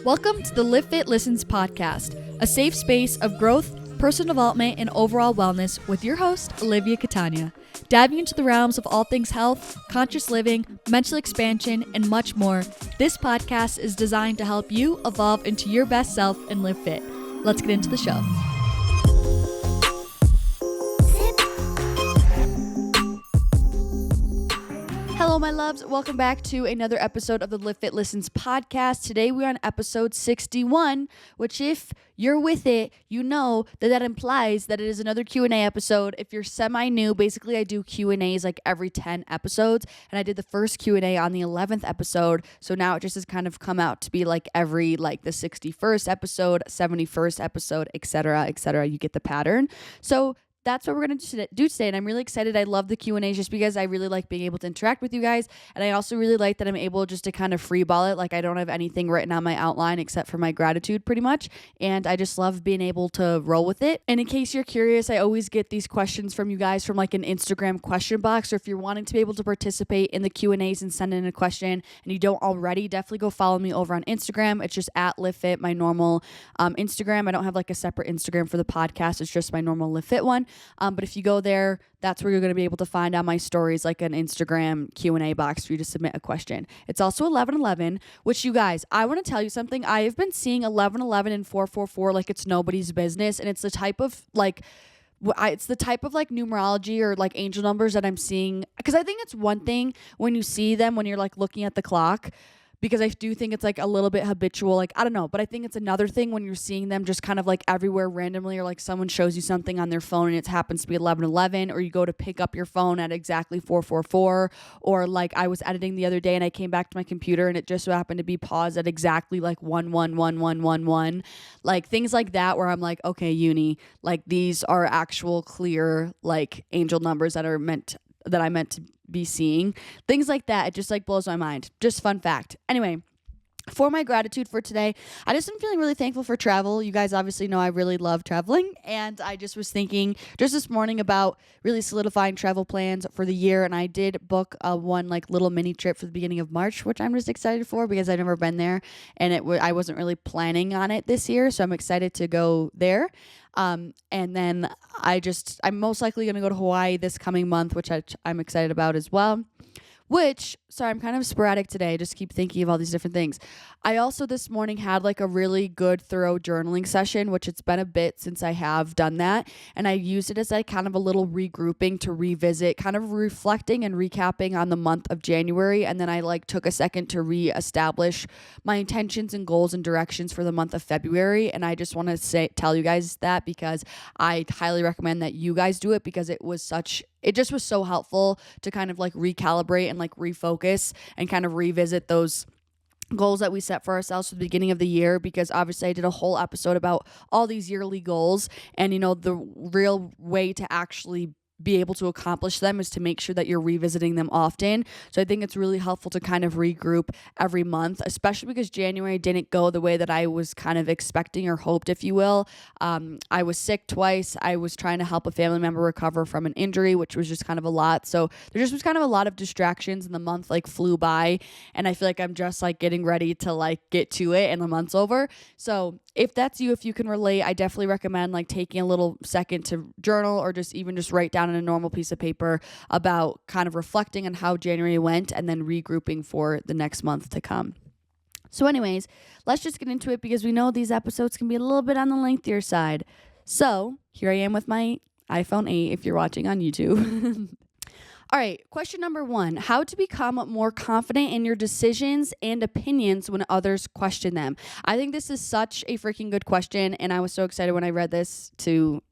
Welcome to the Livfiit Listens podcast, a safe space of growth, personal development, and overall wellness with your host, Olivia Catania. Diving into the realms of all things health, conscious living, mental expansion, and much more, this podcast is designed to help you evolve into your best self and live fit. Let's get into the show. Hello, my loves. Welcome back to another episode of the Livfiit Listens podcast. Today, we're on episode 61, which if you're with it, you know that implies that it is another Q&A episode. If you're semi-new, basically I do Q&As like every 10 episodes, and I did the first Q&A on the 11th episode, so now it just has kind of come out to be like every like the 61st episode, 71st episode, etc., etc. You get the pattern. So that's what we're going to do today, and I'm really excited. I love the Q&As just because I really like being able to interact with you guys, and I also really like that I'm able just to kind of freeball it. Like, I don't have anything written on my outline except for my gratitude pretty much, and I just love being able to roll with it. And in case you're curious, I always get these questions from you guys from like an Instagram question box, or if you're wanting to be able to participate in the Q&As and send in a question and you don't already, definitely go follow me over on Instagram. It's just at Livfiit, my normal Instagram. I don't have like a separate Instagram for the podcast. It's just my normal Livfiit one. But if you go there, that's where you're going to be able to find on my stories like an Instagram Q&A box for you to submit a question. It's also 1111, which you guys, I want to tell you something. I have been seeing 1111 and 444 like it's nobody's business, and it's the type of like numerology or like angel numbers that I'm seeing, because I think it's one thing when you see them when you're like looking at the clock, because I do think it's like a little bit habitual, like, I don't know, but I think it's another thing when you're seeing them just kind of like everywhere randomly, or like someone shows you something on their phone and it happens to be 1111, or you go to pick up your phone at exactly 444, or like I was editing the other day and I came back to my computer and it just so happened to be paused at exactly like 111111, like things like that, where I'm like, okay, uni, like these are actual clear like angel numbers that I meant to be seeing. Things like that, it just like blows my mind. Just fun fact. Anyway, for my gratitude for today, I just am feeling really thankful for travel. You guys obviously know I really love traveling, and I just was thinking just this morning about really solidifying travel plans for the year, and I did book one like little mini trip for the beginning of March, which I'm just excited for because I've never been there, and I wasn't really planning on it this year, so I'm excited to go there. And then I'm most likely going to go to Hawaii this coming month, which I'm excited about as well. Sorry, I'm kind of sporadic today. I just keep thinking of all these different things. I also this morning had like a really good, thorough journaling session, which it's been a bit since I have done that. And I used it as like kind of a little regrouping to revisit, kind of reflecting and recapping on the month of January. And then I like took a second to reestablish my intentions and goals and directions for the month of February. And I just want to tell you guys that because I highly recommend that you guys do it, because it just was so helpful to kind of like recalibrate and like refocus and kind of revisit those goals that we set for ourselves at the beginning of the year, because obviously I did a whole episode about all these yearly goals, and you know, the real way to actually be able to accomplish them is to make sure that you're revisiting them often. So I think it's really helpful to kind of regroup every month, especially because January didn't go the way that I was kind of expecting or hoped, if you will. I was sick twice. I was trying to help a family member recover from an injury, which was just kind of a lot. So there just was kind of a lot of distractions, and the month like flew by, and I feel like I'm just like getting ready to like get to it and the month's over. So if that's you, if you can relate, I definitely recommend like taking a little second to journal, or just even just write down on a normal piece of paper about kind of reflecting on how January went and then regrouping for the next month to come. So anyways, let's just get into it, because we know these episodes can be a little bit on the lengthier side. So here I am with my iPhone 8 if you're watching on YouTube. All right, question number 1, how to become more confident in your decisions and opinions when others question them. I think this is such a freaking good question, and I was so excited when I read this to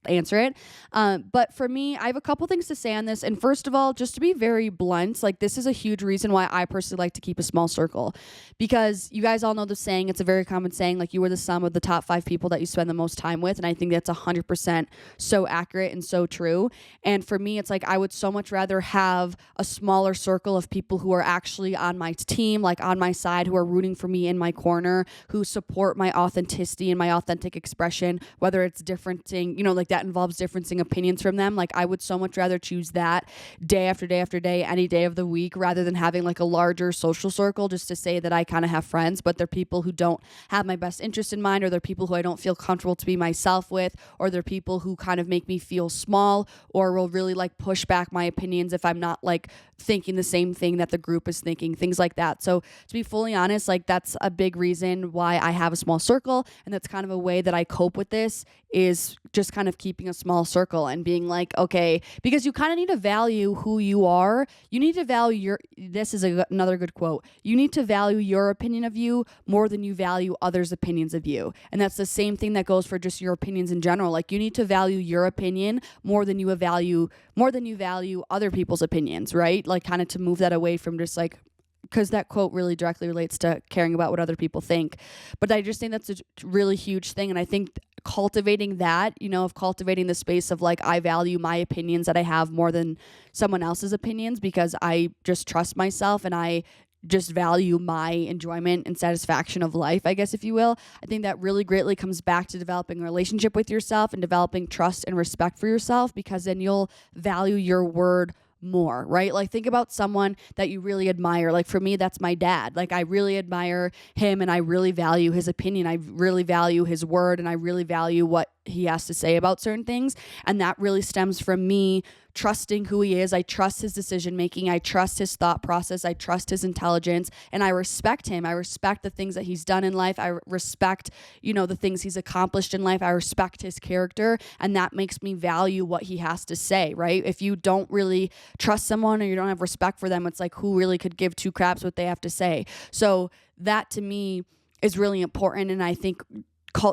answer it. But for me, I have a couple things to say on this. And first of all, just to be very blunt, like this is a huge reason why I personally like to keep a small circle, because you guys all know the saying, it's a very common saying, like you are the sum of the top 5 people that you spend the most time with. And I think that's 100% so accurate and so true. And for me, it's like, I would so much rather have a smaller circle of people who are actually on my team, like on my side, who are rooting for me in my corner, who support my authenticity and my authentic expression, whether it's different, like like that involves differencing opinions from them. Like I would so much rather choose that day after day after day, any day of the week, rather than having like a larger social circle just to say that I kind of have friends, but they're people who don't have my best interest in mind, or they're people who I don't feel comfortable to be myself with, or they're people who kind of make me feel small, or will really like push back my opinions if I'm not like thinking the same thing that the group is thinking, things like that. So to be fully honest, like that's a big reason why I have a small circle, and that's kind of a way that I cope with this, is just kind of keeping a small circle and being like, okay, because you kind of need to value who you are. You need to value this is another good quote. You need to value your opinion of you more than you value others' opinions of you. And that's the same thing that goes for just your opinions in general. Like you need to value your opinion more than you value other people's opinions, right? Like kind of to move that away from just like, because that quote really directly relates to caring about what other people think. But I just think that's a really huge thing. And I think cultivating that, of cultivating the space of like, I value my opinions that I have more than someone else's opinions, because I just trust myself and I just value my enjoyment and satisfaction of life, I guess, if you will. I think that really greatly comes back to developing a relationship with yourself and developing trust and respect for yourself, because then you'll value your word more, right? Like think about someone that you really admire. Like for me, that's my dad. Like I really admire him and I really value his opinion. I really value his word and I really value what he has to say about certain things. And that really stems from me trusting who he is. I trust his decision making. I trust his thought process. I trust his intelligence, and I respect him. I respect the things that he's done in life. I respect, the things he's accomplished in life. I respect his character, and that makes me value what he has to say, right? If you don't really trust someone or you don't have respect for them, it's like, who really could give two craps what they have to say? So that to me is really important. And I think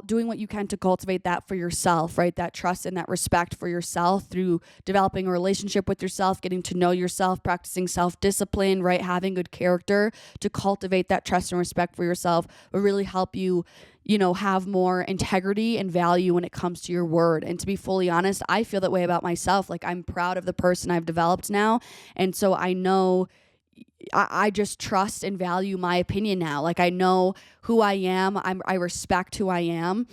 doing what you can to cultivate that for yourself, right? That trust and that respect for yourself through developing a relationship with yourself, getting to know yourself, practicing self-discipline, right? Having good character to cultivate that trust and respect for yourself will really help you, have more integrity and value when it comes to your word. And to be fully honest, I feel that way about myself. Like I'm proud of the person I've developed now. And so I know I just trust and value my opinion now. Like I know who I am. I respect who I am.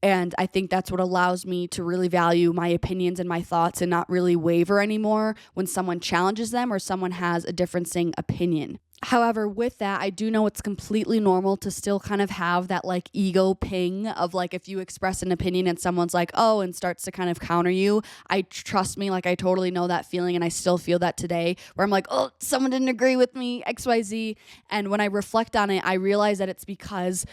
And I think that's what allows me to really value my opinions and my thoughts and not really waver anymore when someone challenges them or someone has a differencing opinion. However, with that, I do know it's completely normal to still kind of have that like ego ping of like, if you express an opinion and someone's like, oh, and starts to kind of counter you. Trust me, like I totally know that feeling, and I still feel that today, where I'm like, oh, someone didn't agree with me, XYZ. And when I reflect on it, I realize that it's because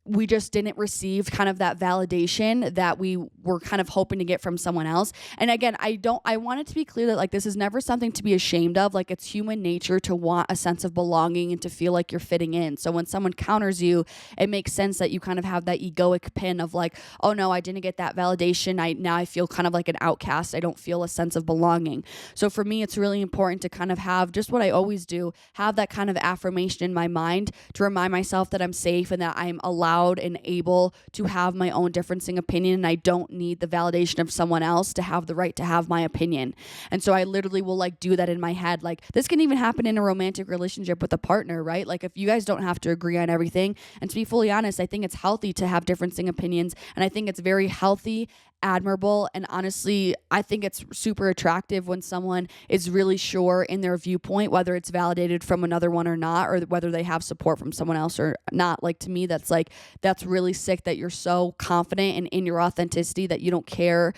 we just didn't receive kind of that validation that we were kind of hoping to get from someone else. And again, I want it to be clear that like this is never something to be ashamed of. Like it's human nature to want a sense of belonging and to feel like you're fitting in. So when someone counters you, it makes sense that you kind of have that egoic pin of like, oh no, I didn't get that validation. Now I feel kind of like an outcast. I don't feel a sense of belonging. So for me, it's really important to kind of have just what I always do, have that kind of affirmation in my mind to remind myself that I'm safe and that I'm allowed and able to have my own differencing opinion, and I don't need the validation of someone else to have the right to have my opinion. And so I literally will like do that in my head. Like this can even happen in a romantic relationship with a partner, right? Like if you guys don't have to agree on everything, and to be fully honest, I think it's healthy to have differencing opinions, and I think it's very healthy, admirable, and honestly, I think it's super attractive when someone is really sure in their viewpoint, whether it's validated from another one or not, or whether they have support from someone else or not. Like to me, that's really sick that you're so confident and in your authenticity that you don't care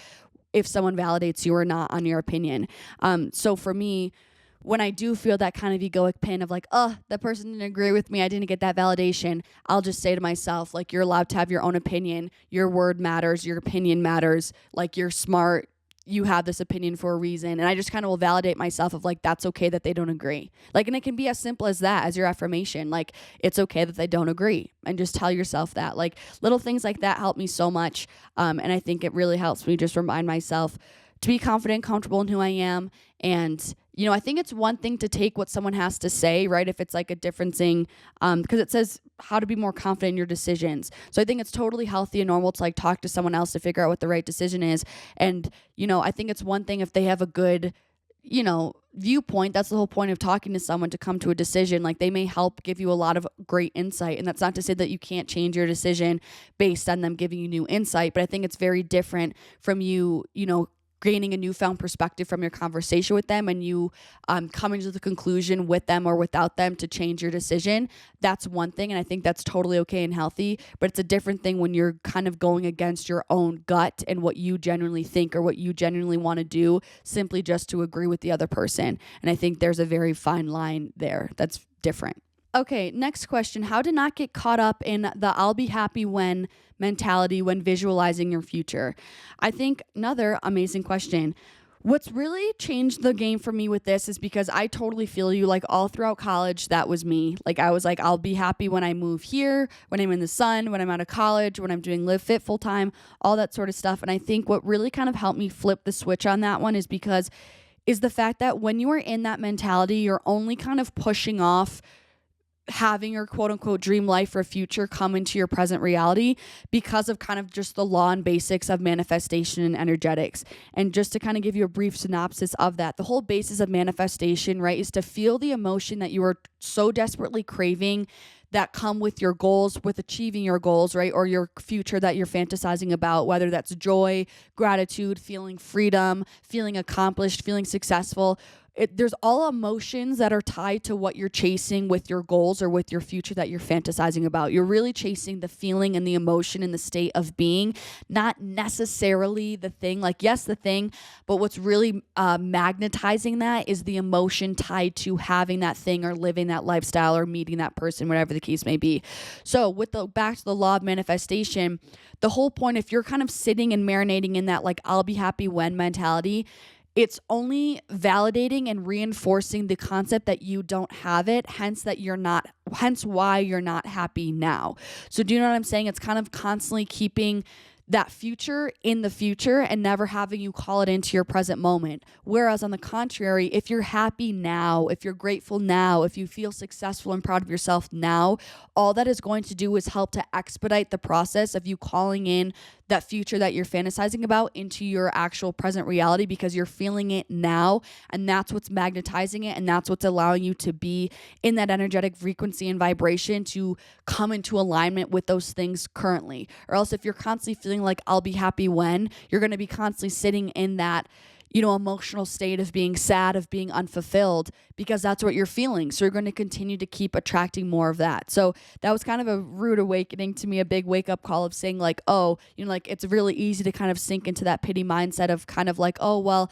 if someone validates you or not on your opinion. So for me, when I do feel that kind of egoic pin of like, oh, that person didn't agree with me, I didn't get that validation, I'll just say to myself, like, you're allowed to have your own opinion. Your word matters. Your opinion matters. Like, you're smart. You have this opinion for a reason. And I just kind of will validate myself of like, that's okay that they don't agree. Like, and it can be as simple as that, as your affirmation. Like, it's okay that they don't agree. And just tell yourself that. Like, little things like that help me so much. And I think it really helps me just remind myself to be confident, comfortable in who I am. And I think it's one thing to take what someone has to say, right? If it's like a differencing, because it says how to be more confident in your decisions. So I think it's totally healthy and normal to like talk to someone else to figure out what the right decision is. And, I think it's one thing if they have a good, viewpoint, that's the whole point of talking to someone, to come to a decision. Like, they may help give you a lot of great insight. And that's not to say that you can't change your decision based on them giving you new insight. But I think it's very different from you gaining a newfound perspective from your conversation with them, and you coming to the conclusion with them or without them to change your decision. That's one thing, and I think that's totally okay and healthy. But it's a different thing when you're kind of going against your own gut and what you genuinely think or what you genuinely want to do, simply just to agree with the other person. And I think there's a very fine line there that's different. Okay, next question. How to not get caught up in the I'll be happy when mentality when visualizing your future. I think another amazing question. What's really changed the game for me with this is because I totally feel you. Like, all throughout college, that was me. Like, I was like, I'll be happy when I move here, when I'm in the sun, when I'm out of college, when I'm doing Livfiit full time, all that sort of stuff. And I think what really kind of helped me flip the switch on that one is the fact that when you are in that mentality, you're only kind of pushing off having your quote unquote dream life or future come into your present reality because of kind of just the law and basics of manifestation and energetics. And just to kind of give you a brief synopsis of that, the whole basis of manifestation, right, is to feel the emotion that you are so desperately craving that come with your goals, with achieving your goals, right? Or your future that you're fantasizing about, whether that's joy, gratitude, feeling freedom, feeling accomplished, feeling successful. There's all emotions that are tied to what you're chasing with your goals or with your future that you're fantasizing about. You're really chasing the feeling and the emotion and the state of being, not necessarily the thing. Like, yes, the thing, but what's really magnetizing that is the emotion tied to having that thing or living that lifestyle or meeting that person, whatever the case may be. So back to the law of manifestation, the whole point, if you're kind of sitting and marinating in that, like, I'll be happy when mentality, it's only validating and reinforcing the concept that you don't have it, hence why you're not happy now. So do you know what I'm saying? It's kind of constantly keeping that future in the future and never having you call it into your present moment. Whereas on the contrary, if you're happy now, if you're grateful now, if you feel successful and proud of yourself now, all that is going to do is help to expedite the process of you calling in that future that you're fantasizing about into your actual present reality, because you're feeling it now, and that's what's magnetizing it, and that's what's allowing you to be in that energetic frequency and vibration to come into alignment with those things currently. Or else if you're constantly feeling like I'll be happy when, you're going to be constantly sitting in that emotional state of being sad, of being unfulfilled, because that's what you're feeling. So you're going to continue to keep attracting more of that. So that was kind of a rude awakening to me, a big wake up call of saying like, oh, like it's really easy to kind of sink into that pity mindset of kind of like, oh, well,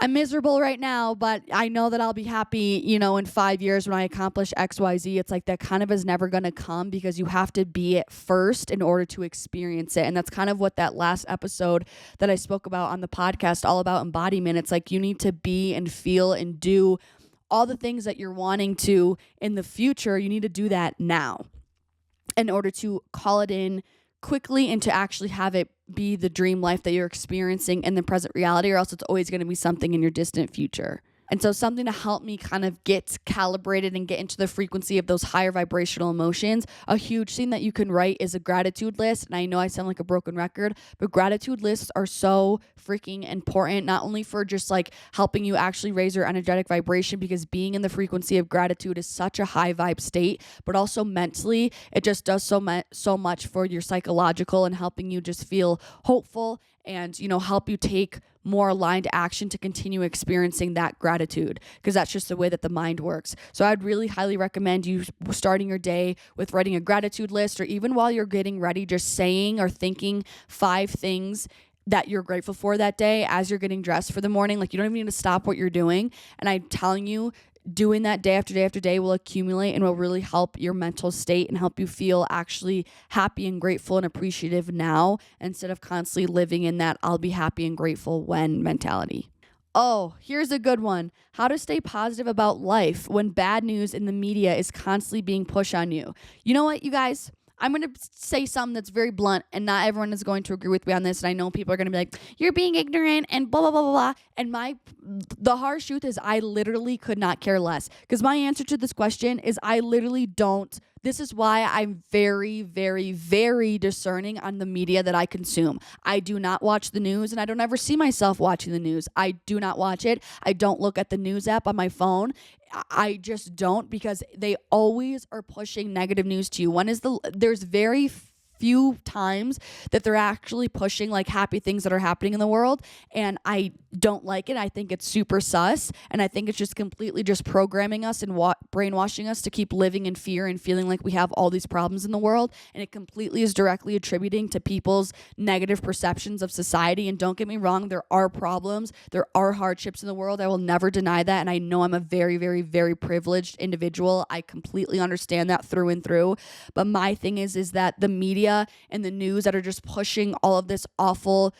I'm miserable right now, but I know that I'll be happy, in 5 years when I accomplish XYZ. It's like that kind of is never going to come, because you have to be it first in order to experience it. And that's kind of what that last episode that I spoke about on the podcast, all about embodiment. It's like you need to be and feel and do all the things that you're wanting to in the future. You need to do that now in order to call it in quickly and to actually have it be the dream life that you're experiencing in the present reality, or else it's always going to be something in your distant future. And so something to help me kind of get calibrated and get into the frequency of those higher vibrational emotions, a huge thing that you can write is a gratitude list. And I know I sound like a broken record, but gratitude lists are so freaking important, not only for just like helping you actually raise your energetic vibration, because being in the frequency of gratitude is such a high vibe state, but also mentally, it just does so much for your psychological and helping you just feel hopeful and, help you take more aligned action to continue experiencing that gratitude, because that's just the way that the mind works. So I'd really highly recommend you starting your day with writing a gratitude list, or even while you're getting ready, just saying or thinking 5 things that you're grateful for that day as you're getting dressed for the morning. Like, you don't even need to stop what you're doing. And I'm telling you, doing that day after day after day will accumulate and will really help your mental state and help you feel actually happy and grateful and appreciative now, instead of constantly living in that I'll be happy and grateful when mentality. Oh, here's a good one. How to stay positive about life when bad news in the media is constantly being pushed on you. You know what, you guys? I'm going to say something that's very blunt, and not everyone is going to agree with me on this. And I know people are going to be like, you're being ignorant and blah, blah, blah, blah, blah. And the harsh truth is I literally could not care less, because my answer to this question is I literally don't. This is why I'm very, very, very discerning on the media that I consume. I do not watch the news, and I don't ever see myself watching the news. I do not watch it. I don't look at the news app on my phone. I just don't, because they always are pushing negative news to you. There's very few times that they're actually pushing like happy things that are happening in the world, and I don't like it. I think it's super sus, and I think it's just completely just programming us and brainwashing us to keep living in fear and feeling like we have all these problems in the world, and it completely is directly attributing to people's negative perceptions of society. And don't get me wrong, there are problems, there are hardships in the world. I will never deny that, and I know I'm a very, very, very privileged individual. I completely understand that through and through. But my thing is that the media and the news that are just pushing all of this awful,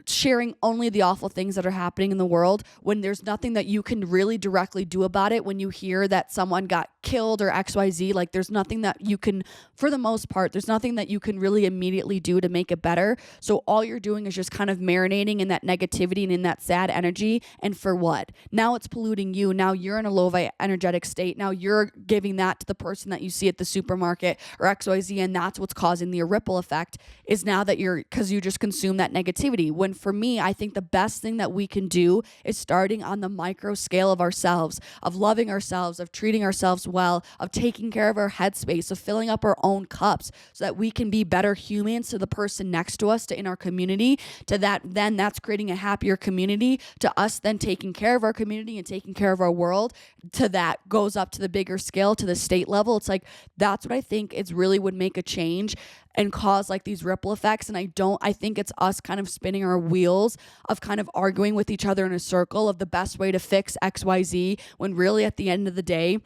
sharing only the awful things that are happening in the world, when there's nothing that you can really directly do about it. When you hear that someone got killed or XYZ, like there's nothing that you can, for the most part, there's nothing that you can really immediately do to make it better. So all you're doing is just kind of marinating in that negativity and in that sad energy. And for what? Now it's polluting you. Now you're in a low energetic state. Now you're giving that to the person that you see at the supermarket or XYZ. And that's what's causing the ripple effect, is now that because you just consume that negativity. When for me, I think the best thing that we can do is starting on the micro scale of ourselves, of loving ourselves, of treating ourselves well, of taking care of our headspace, of filling up our own cups so that we can be better humans to the person next to us, to in our community, to that. Then that's creating a happier community, to us then taking care of our community and taking care of our world, to that goes up to the bigger scale, to the state level. It's like, that's what I think is really would make a change and cause like these ripple effects. And I think it's us kind of spinning our wheels of kind of arguing with each other in a circle of the best way to fix XYZ, when really at the end of the day,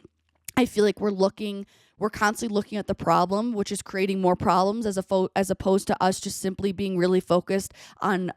I feel like we're constantly looking at the problem, which is creating more problems, as opposed to us just simply being really focused on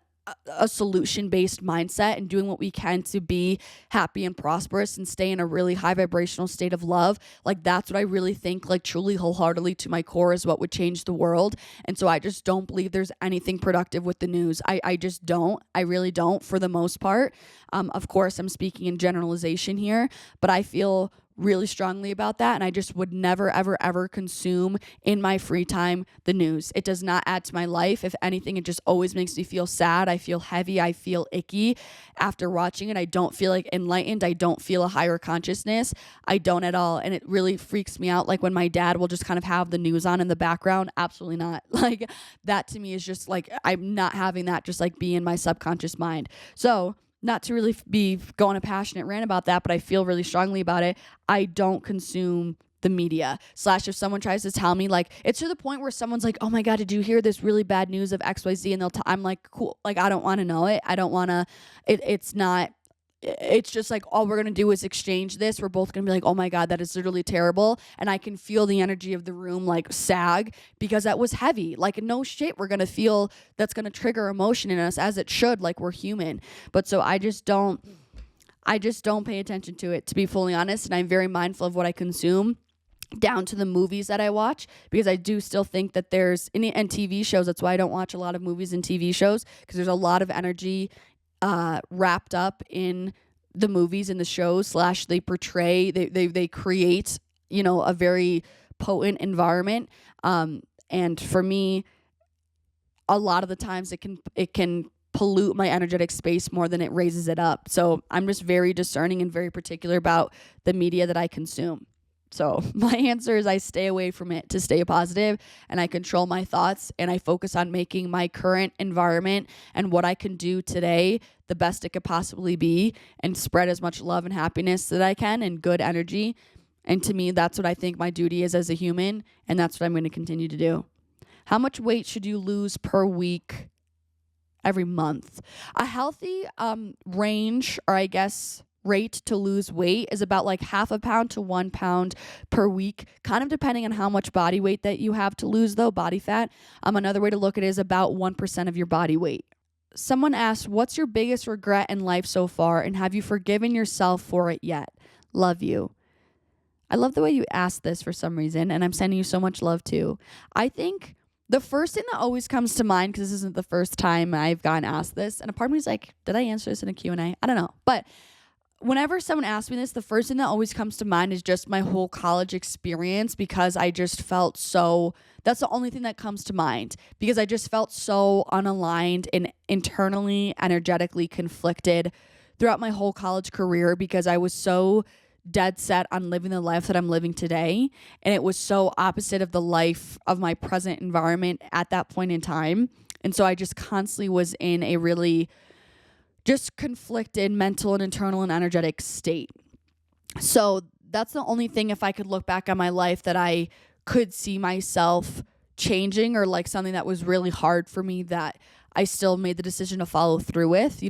a solution-based mindset and doing what we can to be happy and prosperous and stay in a really high vibrational state of love. Like that's what I really think, like truly wholeheartedly to my core, is what would change the world. And so I just don't believe there's anything productive with the news. I just don't. I really don't, for the most part. Of course, I'm speaking in generalization here, but I feel really strongly about that, and I just would never, ever, ever consume in my free time the news. It does not add to my life. If anything, it just always makes me feel sad. I feel heavy. I feel icky after watching it. I don't feel like enlightened. I don't feel a higher consciousness. I don't at all, and it really freaks me out. Like when my dad will just kind of have the news on in the background. Absolutely not. Like that to me is just like, I'm not having that just like be in my subconscious mind. So not to really be going a passionate rant about that, but I feel really strongly about it. I don't consume the media. / if someone tries to tell me, like, it's to the point where someone's like, oh my God, did you hear this really bad news of XYZ? And I'm like, cool. Like, I don't want to know it. I don't want to, it's just like, all we're going to do is exchange this. We're both going to be like, oh my God, that is literally terrible. And I can feel the energy of the room like sag, because that was heavy. Like, no shit, we're going to feel, that's going to trigger emotion in us, as it should, like we're human. But so I just don't pay attention to it, to be fully honest. And I'm very mindful of what I consume, down to the movies that I watch, because I do still think that there's, and TV shows, that's why I don't watch a lot of movies and TV shows, because there's a lot of energy wrapped up in the movies and the shows. / they portray, they create, a very potent environment. And for me, a lot of the times it can pollute my energetic space more than it raises it up. So I'm just very discerning and very particular about the media that I consume. So my answer is I stay away from it to stay positive, and I control my thoughts, and I focus on making my current environment and what I can do today the best it could possibly be, and spread as much love and happiness that I can and good energy. And to me, that's what I think my duty is as a human, and that's what I'm going to continue to do. How much weight should you lose per week, every month? A healthy range, or I guess rate to lose weight, is about like 0.5 pound to 1 pound per week, kind of depending on how much body weight that you have to lose, though, body fat. Another way to look at it is about 1% of your body weight. Someone asked, what's your biggest regret in life so far, and have you forgiven yourself for it yet? Love you. I love the way you asked this for some reason, and I'm sending you so much love too. I think the first thing that always comes to mind, because this isn't the first time I've gotten asked this, and a part of me is like, did I answer this in a Q&A? I don't know. But whenever someone asks me this, the first thing that always comes to mind is just my whole college experience, because I just felt so, that's the only thing that comes to mind, because I just felt so unaligned and internally, energetically conflicted throughout my whole college career, because I was so dead set on living the life that I'm living today. And it was so opposite of the life of my present environment at that point in time. And so I just constantly was in a really just conflicted mental and internal and energetic state. So that's the only thing, if I could look back on my life, that I could see myself changing, or like something that was really hard for me that I still made the decision to follow through with,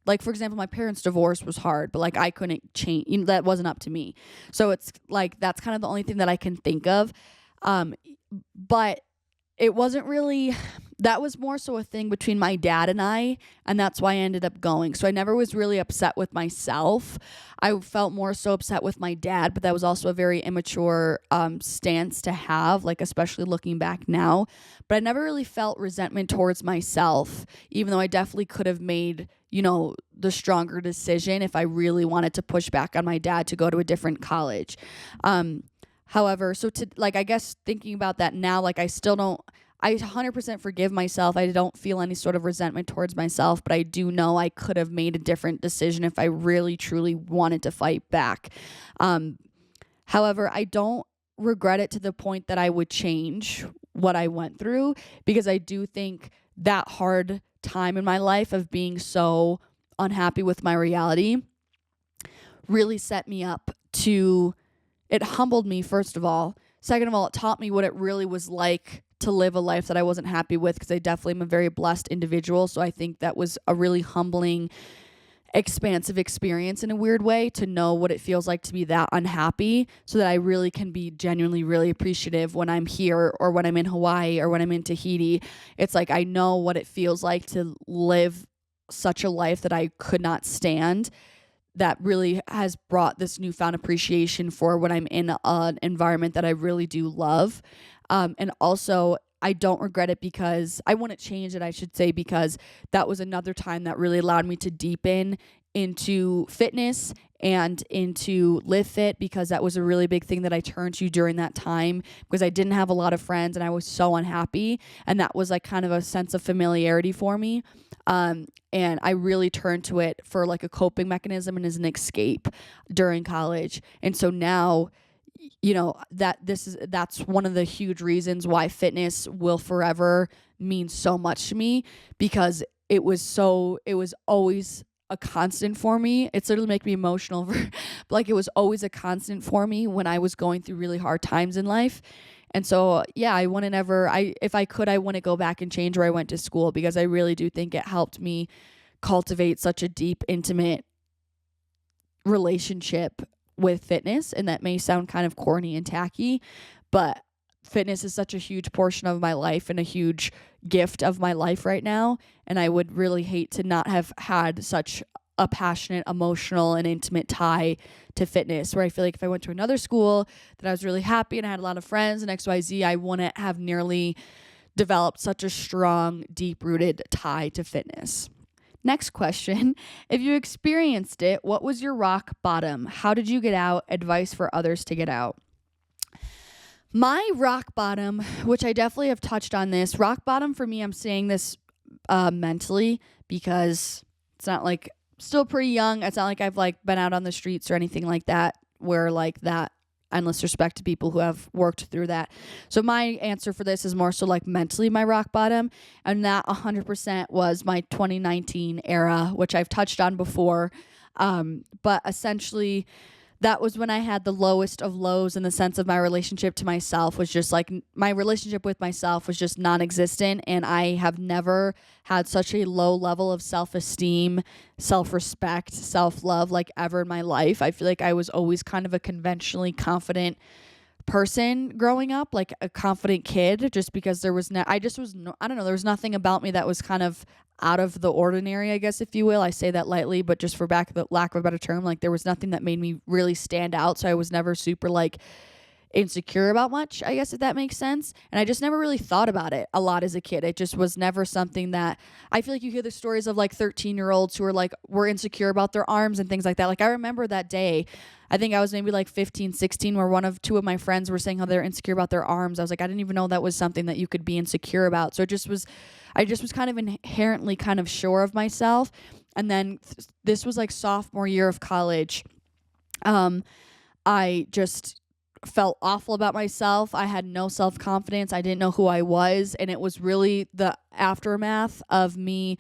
like for example, my parents' divorce was hard, but like I couldn't change, that wasn't up to me. So it's like, that's kind of the only thing that I can think of. But it wasn't really, that was more so a thing between my dad and I, and that's why I ended up going. So I never was really upset with myself. I felt more so upset with my dad, but that was also a very immature stance to have, like especially looking back now. But I never really felt resentment towards myself, even though I definitely could have made, the stronger decision if I really wanted to push back on my dad to go to a different college. However, so to like, I guess thinking about that now, like I 100% forgive myself. I don't feel any sort of resentment towards myself, but I do know I could have made a different decision if I really truly wanted to fight back. However, I don't regret it to the point that I would change what I went through, because I do think that hard time in my life of being so unhappy with my reality really set me up to, it humbled me, first of all. Second of all, it taught me what it really was like to live a life that I wasn't happy with, because I definitely am a very blessed individual. So I think that was a really humbling, expansive experience in a weird way, to know what it feels like to be that unhappy, so that I really can be genuinely really appreciative when I'm here, or when I'm in Hawaii, or when I'm in Tahiti. It's like I know what it feels like to live such a life that I could not stand. That really has brought this newfound appreciation for when I'm in an environment that I really do love. And also, I don't regret it, because I want to change it, I should say, because that was another time that really allowed me to deepen into fitness and into Livfiit, because that was a really big thing that I turned to during that time, because I didn't have a lot of friends and I was so unhappy, and that was like kind of a sense of familiarity for me. And I really turned to it for like a coping mechanism and as an escape during college. And so now, that's one of the huge reasons why fitness will forever mean so much to me, because it was always a constant for me. It certainly make me emotional, but like it was always a constant for me when I was going through really hard times in life. And so, yeah, if I could, I want to go back and change where I went to school, because I really do think it helped me cultivate such a deep, intimate relationship with fitness. And that may sound kind of corny and tacky, but fitness is such a huge portion of my life and a huge gift of my life right now. And I would really hate to not have had such a passionate, emotional, and intimate tie to fitness, where I feel like if I went to another school that I was really happy and I had a lot of friends and XYZ, I wouldn't have nearly developed such a strong, deep-rooted tie to fitness. Next question. If you experienced it, what was your rock bottom? How did you get out? Advice for others to get out. My rock bottom, which I definitely have touched on this, rock bottom for me, I'm saying this mentally, because it's not like, still pretty young. It's not like I've like been out on the streets or anything like that, where like that, endless respect to people who have worked through that. So my answer for this is more so like mentally my rock bottom, and that 100% was my 2019 era, which I've touched on before. But essentially that was when I had the lowest of lows, in the sense of my relationship to myself was just like, my relationship with myself was just non-existent. And I have never had such a low level of self-esteem, self-respect, self-love like ever in my life. I feel like I was always kind of a conventionally confident person growing up, like a confident kid, just because there was I don't know, there was nothing about me that was kind of out of the ordinary, I guess, if you will. I say that lightly, but just for lack of a better term, like there was nothing that made me really stand out. So I was never super like insecure about much, I guess, if that makes sense. And I just never really thought about it a lot as a kid. It just was never something that I feel like you hear the stories of like 13-year-olds who are like, were insecure about their arms and things like that. Like I remember that day, I think I was maybe like 15, 16, where two of my friends were saying how they're insecure about their arms. I was like, I didn't even know that was something that you could be insecure about. So I just was kind of inherently kind of sure of myself. And then this was like sophomore year of college. I just felt awful about myself. I had no self-confidence. I didn't know who I was. And it was really the aftermath of me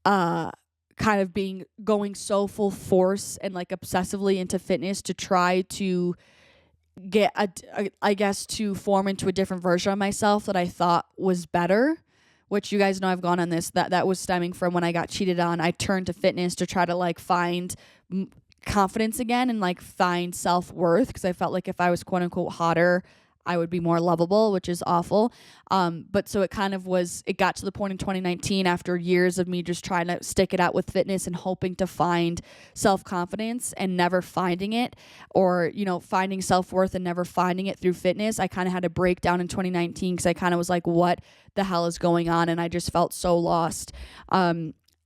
kind of going so full force and like obsessively into fitness to try to get I guess to form into a different version of myself that I thought was better, which you guys know I've gone on this, that was stemming from when I got cheated on. I turned to fitness to try to like find confidence again and like find self-worth, because I felt like if I was quote unquote hotter, I would be more lovable, which is awful. But so it got to the point in 2019, after years of me just trying to stick it out with fitness and hoping to find self-confidence and never finding it, or, you know, finding self-worth and never finding it through fitness. I kind of had a breakdown in 2019 because I kind of was like, what the hell is going on? And I just felt so lost.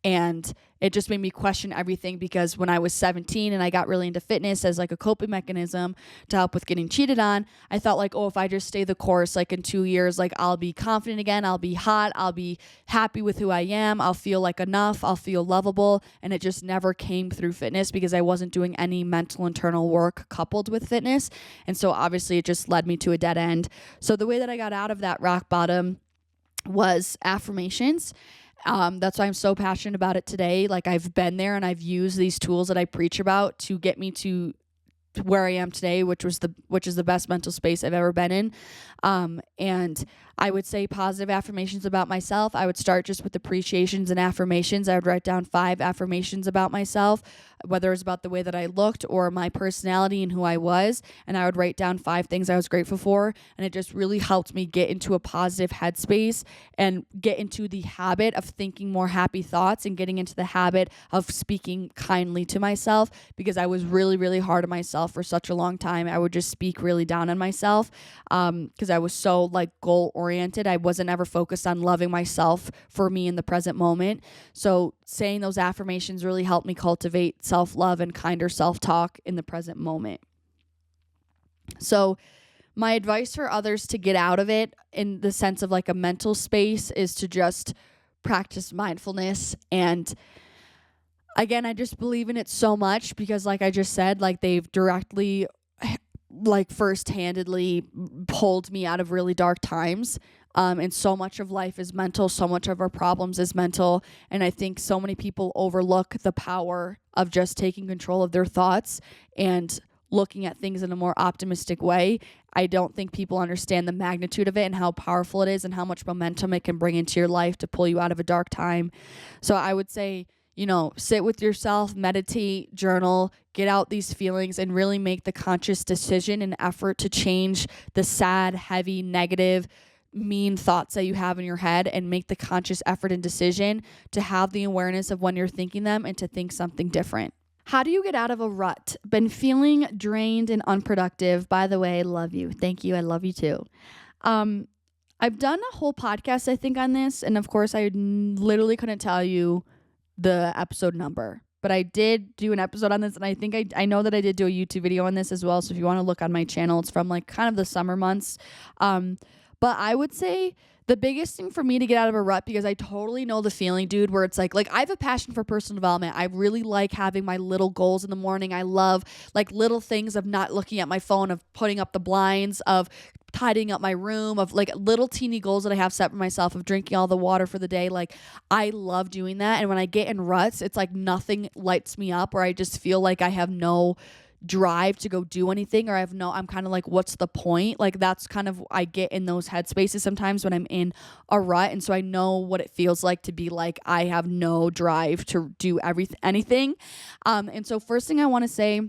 And it just made me question everything, because when I was 17 and I got really into fitness as like a coping mechanism to help with getting cheated on, I thought like, oh, if I just stay the course, like in 2 years, like I'll be confident again, I'll be hot, I'll be happy with who I am, I'll feel like enough, I'll feel lovable. And it just never came through fitness because I wasn't doing any mental internal work coupled with fitness. And so obviously it just led me to a dead end. So the way that I got out of that rock bottom was affirmations. That's why I'm so passionate about it today. Like I've been there and I've used these tools that I preach about to get me to where I am today, which is the best mental space I've ever been in. And I would say positive affirmations about myself. I would start just with appreciations and affirmations. I would write down 5 affirmations about myself, whether it was about the way that I looked or my personality and who I was. And I would write down 5 things I was grateful for. And it just really helped me get into a positive headspace and get into the habit of thinking more happy thoughts and getting into the habit of speaking kindly to myself, because I was really, really hard on myself for such a long time. I would just speak really down on myself because I was so like goal oriented. I wasn't ever focused on loving myself for me in the present moment. So saying those affirmations really helped me cultivate self-love and kinder self-talk in the present moment. So my advice for others to get out of it in the sense of like a mental space is to just practice mindfulness. And again, I just believe in it so much because like I just said, like they've directly like first-handedly pulled me out of really dark times. And so much of life is mental. So much of our problems is mental. And I think so many people overlook the power of just taking control of their thoughts and looking at things in a more optimistic way. I don't think people understand the magnitude of it and how powerful it is and how much momentum it can bring into your life to pull you out of a dark time. So I would say, you know, sit with yourself, meditate, journal, get out these feelings, and really make the conscious decision and effort to change the sad, heavy, negative, mean thoughts that you have in your head, and make the conscious effort and decision to have the awareness of when you're thinking them and to think something different. How do you get out of a rut? Been feeling drained and unproductive. By the way, I love you. Thank you. I love you too. I've done a whole podcast, I think, on this. And of course, I literally couldn't tell you the episode number, but I did do an episode on this, and I think I know that I did do a YouTube video on this as well. So if you want to look on my channel, it's from like kind of the summer months. But I would say the biggest thing for me to get out of a rut, because I totally know the feeling, dude, where it's like I have a passion for personal development. I really like having my little goals in the morning. I love like little things of not looking at my phone, of putting up the blinds, of tidying up my room, of like little teeny goals that I have set for myself, of drinking all the water for the day. Like I love doing that. And when I get in ruts, it's like nothing lights me up, or I just feel like I have no drive to go do anything, or I'm kind of like, what's the point? Like that's kind of, I get in those headspaces sometimes when I'm in a rut. And so I know what it feels like to be like, I have no drive to do anything. And so first thing I want to say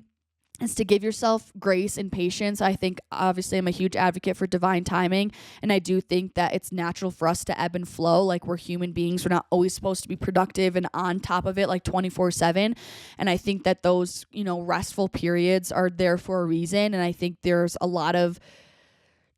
is to give yourself grace and patience. I think obviously I'm a huge advocate for divine timing, and I do think that it's natural for us to ebb and flow. Like, we're human beings. We're not always supposed to be productive and on top of it like 24/7. And I think that those, restful periods are there for a reason. And I think there's a lot of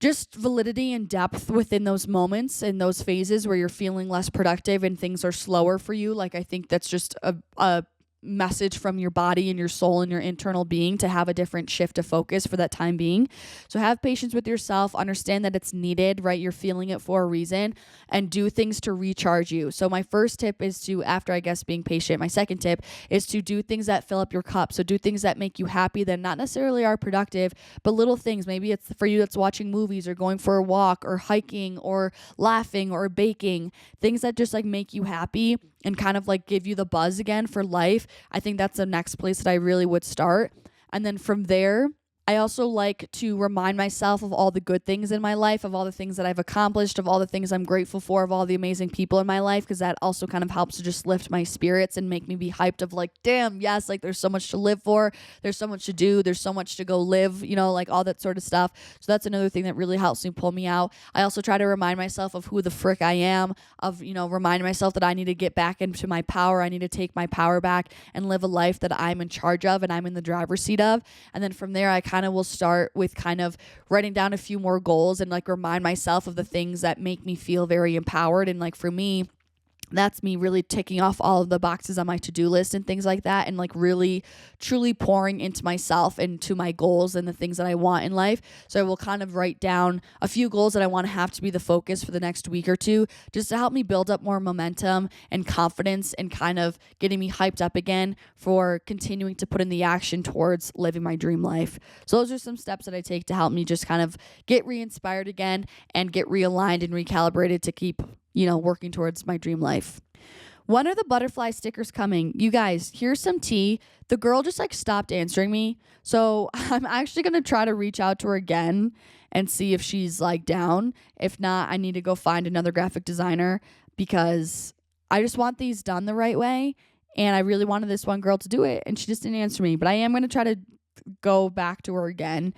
just validity and depth within those moments and those phases where you're feeling less productive and things are slower for you. Like, I think that's just a message from your body and your soul and your internal being to have a different shift of focus for that time being. So have patience with yourself, understand that it's needed, right? You're feeling it for a reason, and do things to recharge you. So my first tip is to, after I guess being patient, my second tip is to do things that fill up your cup. So do things that make you happy, that not necessarily are productive, but little things. Maybe it's for you, it's watching movies or going for a walk or hiking or laughing or baking, things that just like make you happy and kind of like give you the buzz again for life. I think that's the next place that I really would start. And then from there, I also like to remind myself of all the good things in my life, of all the things that I've accomplished, of all the things I'm grateful for, of all the amazing people in my life, because that also kind of helps to just lift my spirits and make me be hyped of like, damn, yes, like there's so much to live for, there's so much to do, there's so much to go live, like all that sort of stuff. So that's another thing that really helps me pull me out. I also try to remind myself of who the frick I am, of, reminding myself that I need to get back into my power. I need to take my power back and live a life that I'm in charge of and I'm in the driver's seat of. And then from there, I kind of will start with kind of writing down a few more goals and like remind myself of the things that make me feel very empowered. And like for me, that's me really ticking off all of the boxes on my to-do list and things like that, and like really truly pouring into myself and to my goals and the things that I want in life. So I will kind of write down a few goals that I want to have to be the focus for the next week or two, just to help me build up more momentum and confidence and kind of getting me hyped up again for continuing to put in the action towards living my dream life. So those are some steps that I take to help me just kind of get re-inspired again and get realigned and recalibrated to keep working towards my dream life. When are the butterfly stickers coming? You guys, here's some tea. The girl just like stopped answering me. So I'm actually going to try to reach out to her again and see if she's like down. If not, I need to go find another graphic designer because I just want these done the right way. And I really wanted this one girl to do it and she just didn't answer me. But I am going to try to go back to her again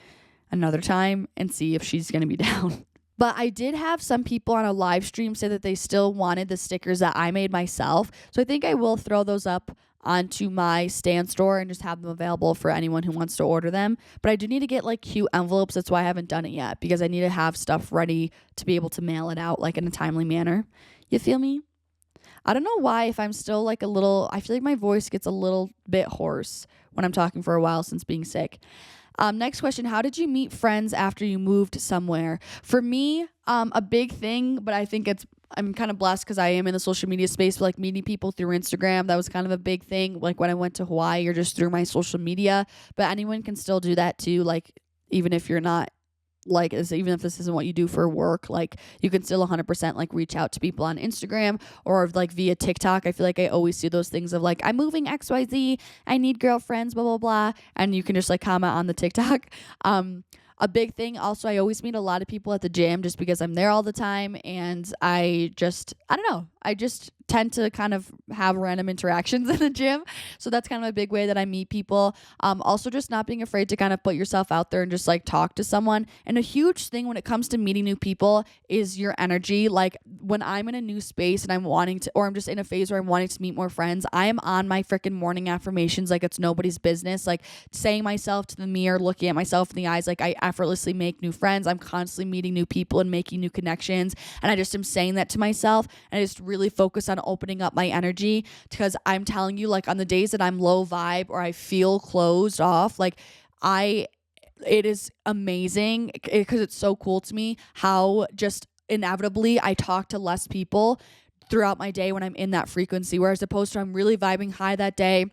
another time and see if she's going to be down. But I did have some people on a live stream say that they still wanted the stickers that I made myself. So I think I will throw those up onto my stand store and just have them available for anyone who wants to order them. But I do need to get like cute envelopes. That's why I haven't done it yet, because I need to have stuff ready to be able to mail it out like in a timely manner. You feel me? I don't know why, if I'm still like I feel like my voice gets a little bit hoarse when I'm talking for a while since being sick. Next question. How did you meet friends after you moved somewhere? For me, a big thing, but I think I'm kind of blessed because I am in the social media space, but like meeting people through Instagram, that was kind of a big thing. Like when I went to Hawaii or just through my social media, but anyone can still do that too. Like even if you're not even if this isn't what you do for work, like you can still 100% like reach out to people on Instagram or like via TikTok. I feel like I always see those things of like, I'm moving XYZ, I need girlfriends, blah, blah, blah. And you can just like comment on the TikTok. A big thing also, I always meet a lot of people at the gym just because I'm there all the time. And I don't know. I just tend to kind of have random interactions in the gym. So that's kind of a big way that I meet people. Also just not being afraid to kind of put yourself out there and just like talk to someone. And a huge thing when it comes to meeting new people is your energy. Like when I'm in a new space and I'm just in a phase where I'm wanting to meet more friends, I am on my freaking morning affirmations like it's nobody's business. Like saying myself to the mirror, looking at myself in the eyes, like I effortlessly make new friends. I'm constantly meeting new people and making new connections. And I just am saying that to myself. And I just really focus on opening up my energy, because I'm telling you, like on the days that I'm low vibe or I feel closed off, like it is amazing because it's so cool to me how just inevitably I talk to less people throughout my day when I'm in that frequency, whereas opposed to I'm really vibing high that day.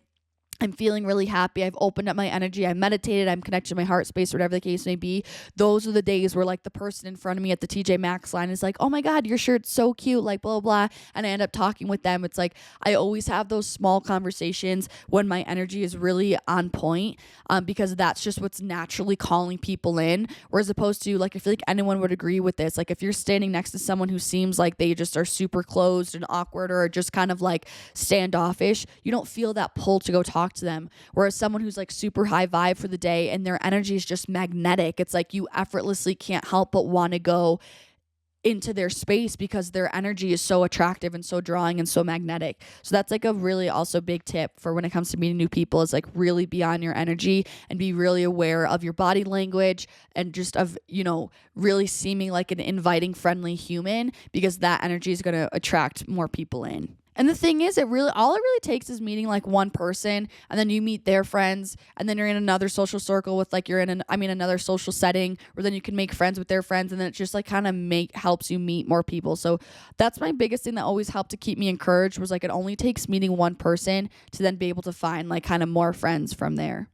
I'm feeling really happy. I've opened up my energy. I meditated. I'm connected to my heart space, whatever the case may be. Those are the days where like the person in front of me at the TJ Maxx line is like, oh my God, your shirt's so cute, like blah, blah, blah. And I end up talking with them. It's like, I always have those small conversations when my energy is really on point, because that's just what's naturally calling people in. Whereas opposed to like, I feel like anyone would agree with this. Like if you're standing next to someone who seems like they just are super closed and awkward or just kind of like standoffish, you don't feel that pull to go talk talk to them. Whereas someone who's like super high vibe for the day and their energy is just magnetic, it's like you effortlessly can't help but want to go into their space because their energy is so attractive and so drawing and so magnetic. So that's like a really also big tip for when it comes to meeting new people, is like really be on your energy and be really aware of your body language and just of, you know, really seeming like an inviting, friendly human, because that energy is going to attract more people in. And the thing is, all it really takes is meeting like one person, and then you meet their friends, and then you're in another social circle with like, another social setting where then you can make friends with their friends, and then it just like kind of helps you meet more people. So that's my biggest thing that always helped to keep me encouraged, was like, it only takes meeting one person to then be able to find like kind of more friends from there.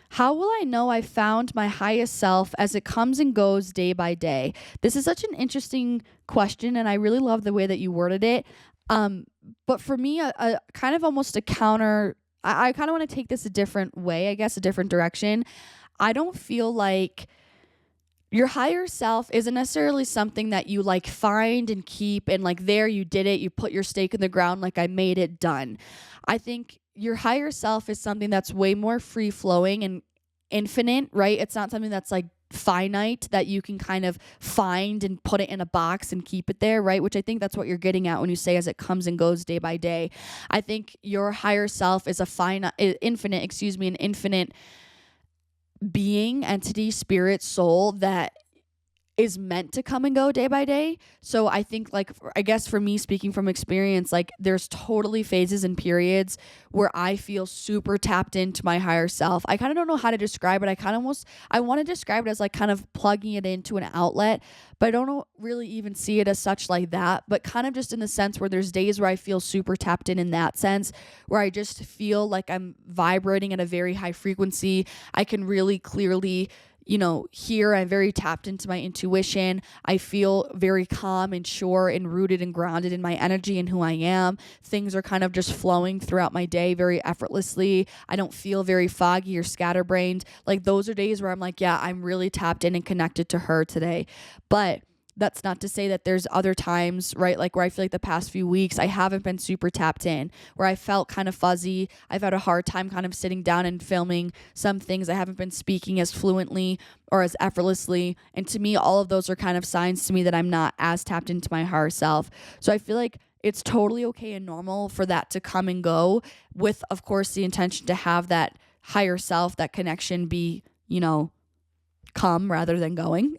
How will I know I found my highest self as it comes and goes day by day? This is such an interesting question, and I really love the way that you worded it. But for me, a kind of almost a counter, I kind of want to take this a different way, I guess, a different direction. I don't feel like your higher self isn't necessarily something that you like find and keep and like, there, you did it, you put your stake in the ground, like I made it, done. I think your higher self is something that's way more free flowing and infinite, right? It's not something that's like finite that you can kind of find and put it in a box and keep it there, right? Which I think that's what you're getting at when you say as it comes and goes day by day. I think your higher self is an infinite being, entity, spirit, soul that is meant to come and go day by day. So I think, like, I guess for me, speaking from experience, like there's totally phases and periods where I feel super tapped into my higher self. I kind of don't know how to describe it. I want to describe it as like kind of plugging it into an outlet, but I don't really even see it as such like that, but kind of just in the sense where there's days where I feel super tapped in that sense, where I just feel like I'm vibrating at a very high frequency. I can really clearly, you know, here I'm very tapped into my intuition. I feel very calm and sure and rooted and grounded in my energy and who I am. Things are kind of just flowing throughout my day very effortlessly. I don't feel very foggy or scatterbrained. Like those are days where I'm like, yeah, I'm really tapped in and connected to her today. But that's not to say that there's other times, right? Like where I feel like the past few weeks, I haven't been super tapped in, where I felt kind of fuzzy. I've had a hard time kind of sitting down and filming some things. I haven't been speaking as fluently or as effortlessly. And to me, all of those are kind of signs to me that I'm not as tapped into my higher self. So I feel like it's totally okay and normal for that to come and go, with, of course, the intention to have that higher self, that connection be, you know, come rather than going.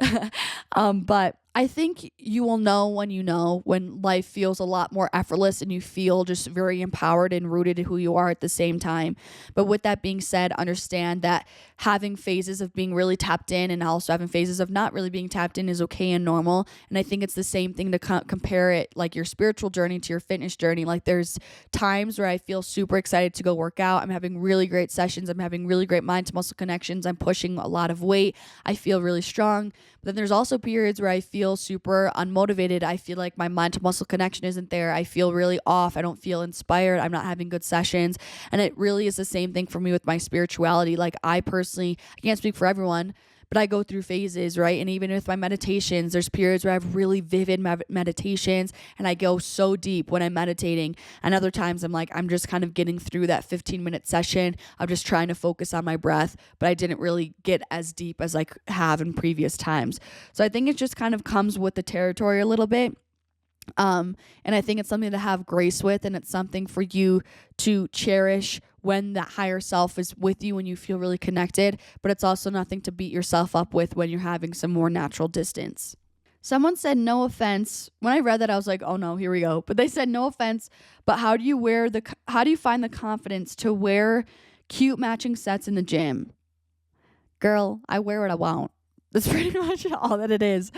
But I think you will know when life feels a lot more effortless and you feel just very empowered and rooted in who you are at the same time. But with that being said, understand that having phases of being really tapped in and also having phases of not really being tapped in is okay and normal. And I think it's the same thing to compare it, like your spiritual journey to your fitness journey. Like there's times where I feel super excited to go work out. I'm having really great sessions. I'm having really great mind to muscle connections. I'm pushing a lot of weight. I feel really strong. But then there's also periods where I feel super unmotivated. I feel like my mind to muscle connection isn't there. I feel really off. I don't feel inspired. I'm not having good sessions. And it really is the same thing for me with my spirituality. Like I personally, I can't speak for everyone, but I go through phases, right? And even with my meditations, there's periods where I have really vivid meditations and I go so deep when I'm meditating. And other times I'm like, I'm just kind of getting through that 15-minute session. I'm just trying to focus on my breath, but I didn't really get as deep as I have in previous times. So I think it just kind of comes with the territory a little bit. And I think it's something to have grace with, and it's something for you to cherish when that higher self is with you, when you feel really connected, but it's also nothing to beat yourself up with when you're having some more natural distance. Someone said, no offense. When I read that, I was like, oh no, here we go. But they said, no offense, but how do you find the confidence to wear cute matching sets in the gym? Girl, I wear what I want. That's pretty much all that it is.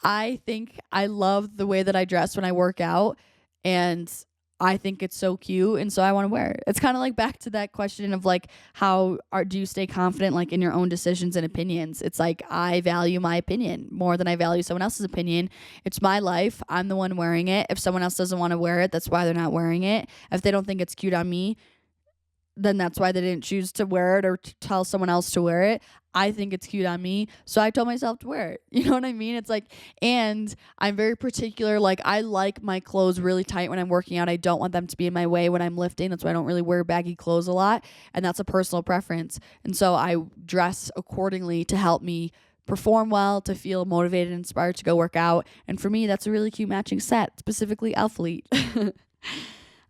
I think I love the way that I dress when I work out, and I think it's so cute, and so I want to wear it. It's kind of like back to that question of like, do you stay confident like in your own decisions and opinions? It's like, I value my opinion more than I value someone else's opinion. It's my life. I'm the one wearing it. If someone else doesn't want to wear it, that's why they're not wearing it. If they don't think it's cute on me, then that's why they didn't choose to wear it or tell someone else to wear it. I think it's cute on me, so I told myself to wear it. You know what I mean? It's like, and I'm very particular. Like, I like my clothes really tight when I'm working out. I don't want them to be in my way when I'm lifting. That's why I don't really wear baggy clothes a lot, and that's a personal preference. And so I dress accordingly to help me perform well, to feel motivated and inspired to go work out. And for me, that's a really cute matching set, specifically Livfiit.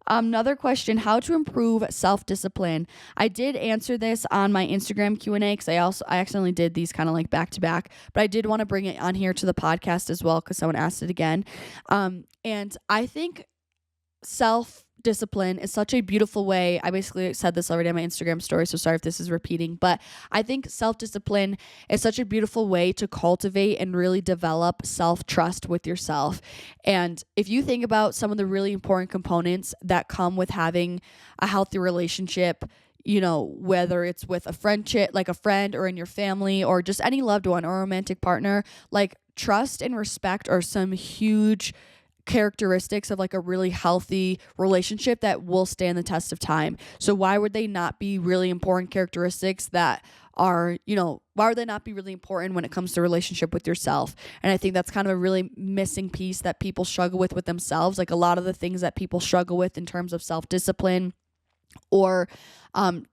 Another question, how to improve self-discipline. I did answer this on my Instagram Q&A because I accidentally did these kind of like back to back, but I did want to bring it on here to the podcast as well because someone asked it again. And I think self-discipline is such a beautiful way. I basically said this already on my Instagram story, so sorry if this is repeating, but I think self-discipline is such a beautiful way to cultivate and really develop self-trust with yourself. And if you think about some of the really important components that come with having a healthy relationship, you know, whether it's with a friendship, like a friend, or in your family, or just any loved one or romantic partner, like trust and respect are some huge characteristics of like a really healthy relationship that will stand the test of time. So why would they not be really important characteristics that are, you know, why would they not be really important when it comes to relationship with yourself? And I think that's kind of a really missing piece that people struggle with themselves. Like a lot of the things that people struggle with in terms of self-discipline or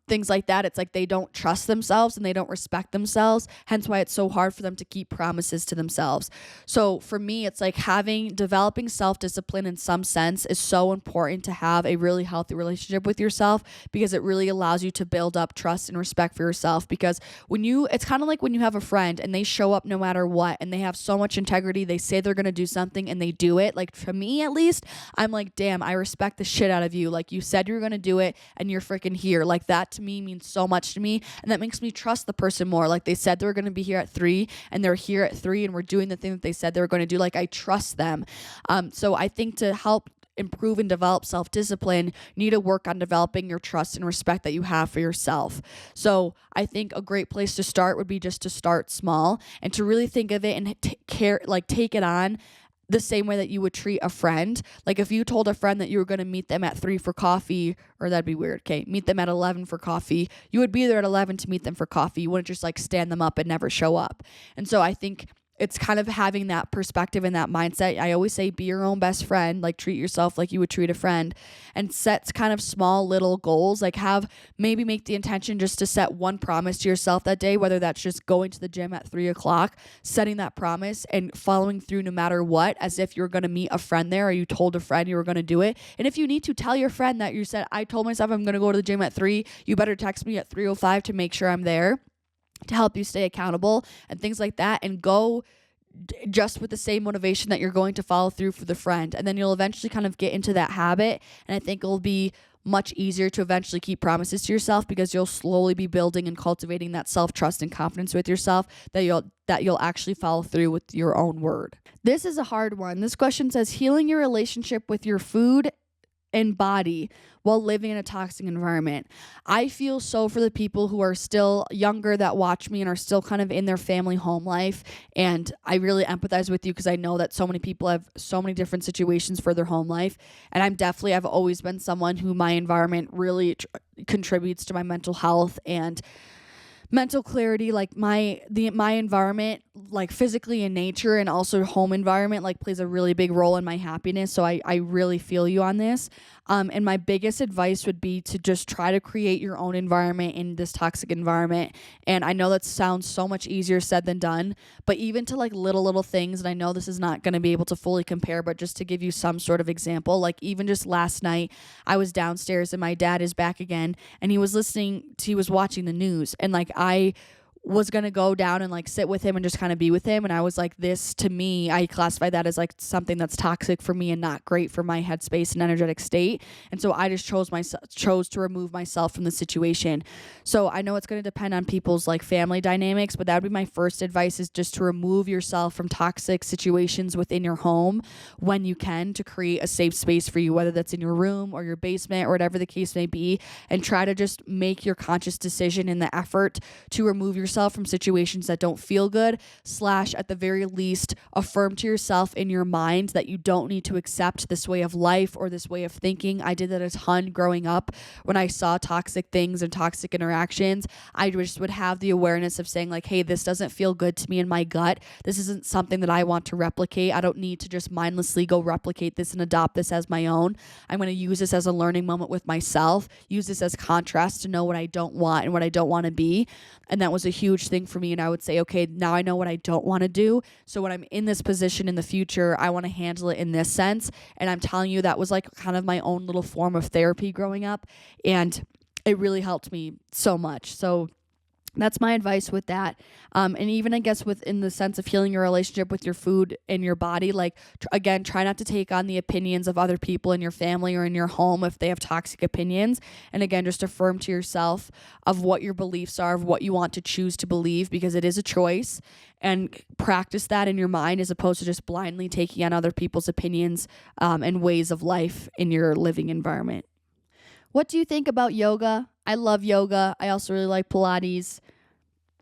things like that, it's like they don't trust themselves and they don't respect themselves, hence why it's so hard for them to keep promises to themselves. So for me, it's like developing self-discipline in some sense is so important to have a really healthy relationship with yourself, because it really allows you to build up trust and respect for yourself. Because it's kind of like when you have a friend and they show up no matter what and they have so much integrity, they say they're going to do something and they do it. Like for me at least, I'm like, damn, I respect the shit out of you. Like you said you're going to do it and you're freaking here. Like that to me means so much to me, and that makes me trust the person more. Like they said they were going to be here at 3 and they're here at 3 and we're doing the thing that they said they were going to do. Like I trust them. So I think to help improve and develop self-discipline, you need to work on developing your trust and respect that you have for yourself. So I think a great place to start would be just to start small and to really think of it and take it on the same way that you would treat a friend. Like if you told a friend that you were going to meet them at 3 for coffee, or that'd be weird. Okay, meet them at 11 for coffee. You would be there at 11 to meet them for coffee. You wouldn't just like stand them up and never show up. And so I think it's kind of having that perspective and that mindset. I always say be your own best friend, like treat yourself like you would treat a friend, and set kind of small little goals. Like maybe make the intention just to set one promise to yourself that day, whether that's just going to the gym at 3 o'clock, setting that promise and following through no matter what, as if you're going to meet a friend there or you told a friend you were going to do it. And if you need to, tell your friend that you said, I told myself I'm going to go to the gym at 3. You better text me at 3:05 to make sure I'm there, to help you stay accountable and things like that, and go just with the same motivation that you're going to follow through for the friend. And then you'll eventually kind of get into that habit, and I think it'll be much easier to eventually keep promises to yourself, because you'll slowly be building and cultivating that self-trust and confidence with yourself that you'll actually follow through with your own word. This is a hard one. This question says, healing your relationship with your food and body while living in a toxic environment. I feel so for the people who are still younger that watch me and are still kind of in their family home life. And I really empathize with you, because I know that so many people have so many different situations for their home life. And I've always been someone who my environment really contributes to my mental health and mental clarity. Like my environment, like physically in nature and also home environment, like plays a really big role in my happiness. So I really feel you on this. And my biggest advice would be to just try to create your own environment in this toxic environment. And I know that sounds so much easier said than done, but even to like little things, and I know this is not going to be able to fully compare, but just to give you some sort of example, like even just last night, I was downstairs and my dad is back again, and he was watching the news, and like I was going to go down and like sit with him and just kind of be with him. And I was like, this to me, I classify that as like something that's toxic for me and not great for my headspace and energetic state. And so I just chose to remove myself from the situation. So I know it's going to depend on people's like family dynamics, but that would be my first advice, is just to remove yourself from toxic situations within your home when you can, to create a safe space for you, whether that's in your room or your basement or whatever the case may be, and try to just make your conscious decision in the effort to remove yourself yourself from situations that don't feel good, / at the very least, affirm to yourself in your mind that you don't need to accept this way of life or this way of thinking. I did that a ton growing up. When I saw toxic things and toxic interactions, I just would have the awareness of saying like, hey, this doesn't feel good to me in my gut. This isn't something that I want to replicate. I don't need to just mindlessly go replicate this and adopt this as my own. I'm going to use this as a learning moment with myself, use this as contrast to know what I don't want and what I don't want to be. And that was a huge thing for me. And I would say, okay, now I know what I don't want to do. So when I'm in this position in the future, I want to handle it in this sense. And I'm telling you, that was like kind of my own little form of therapy growing up. And it really helped me so much. So that's my advice with that. And even I guess within the sense of healing your relationship with your food and your body, like again, try not to take on the opinions of other people in your family or in your home if they have toxic opinions. And again, just affirm to yourself of what your beliefs are, of what you want to choose to believe, because it is a choice, and practice that in your mind as opposed to just blindly taking on other people's opinions and ways of life in your living environment. What do you think about yoga? I love yoga. I also really like Pilates.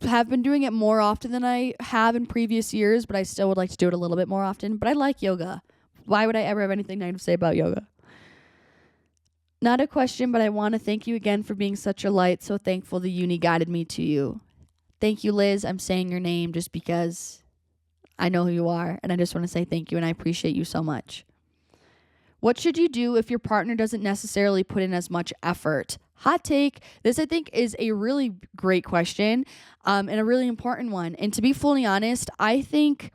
Have been doing it more often than I have in previous years, but I still would like to do it a little bit more often. But I like yoga. Why would I ever have anything negative to say about yoga? Not a question, but I want to thank you again for being such a light. So thankful the uni guided me to you. Thank you, Liz. I'm saying your name just because I know who you are, and I just want to say thank you, and I appreciate you so much. What should you do if your partner doesn't necessarily put in as much effort? Hot take. This, I think, is a really great question and a really important one. And to be fully honest, I think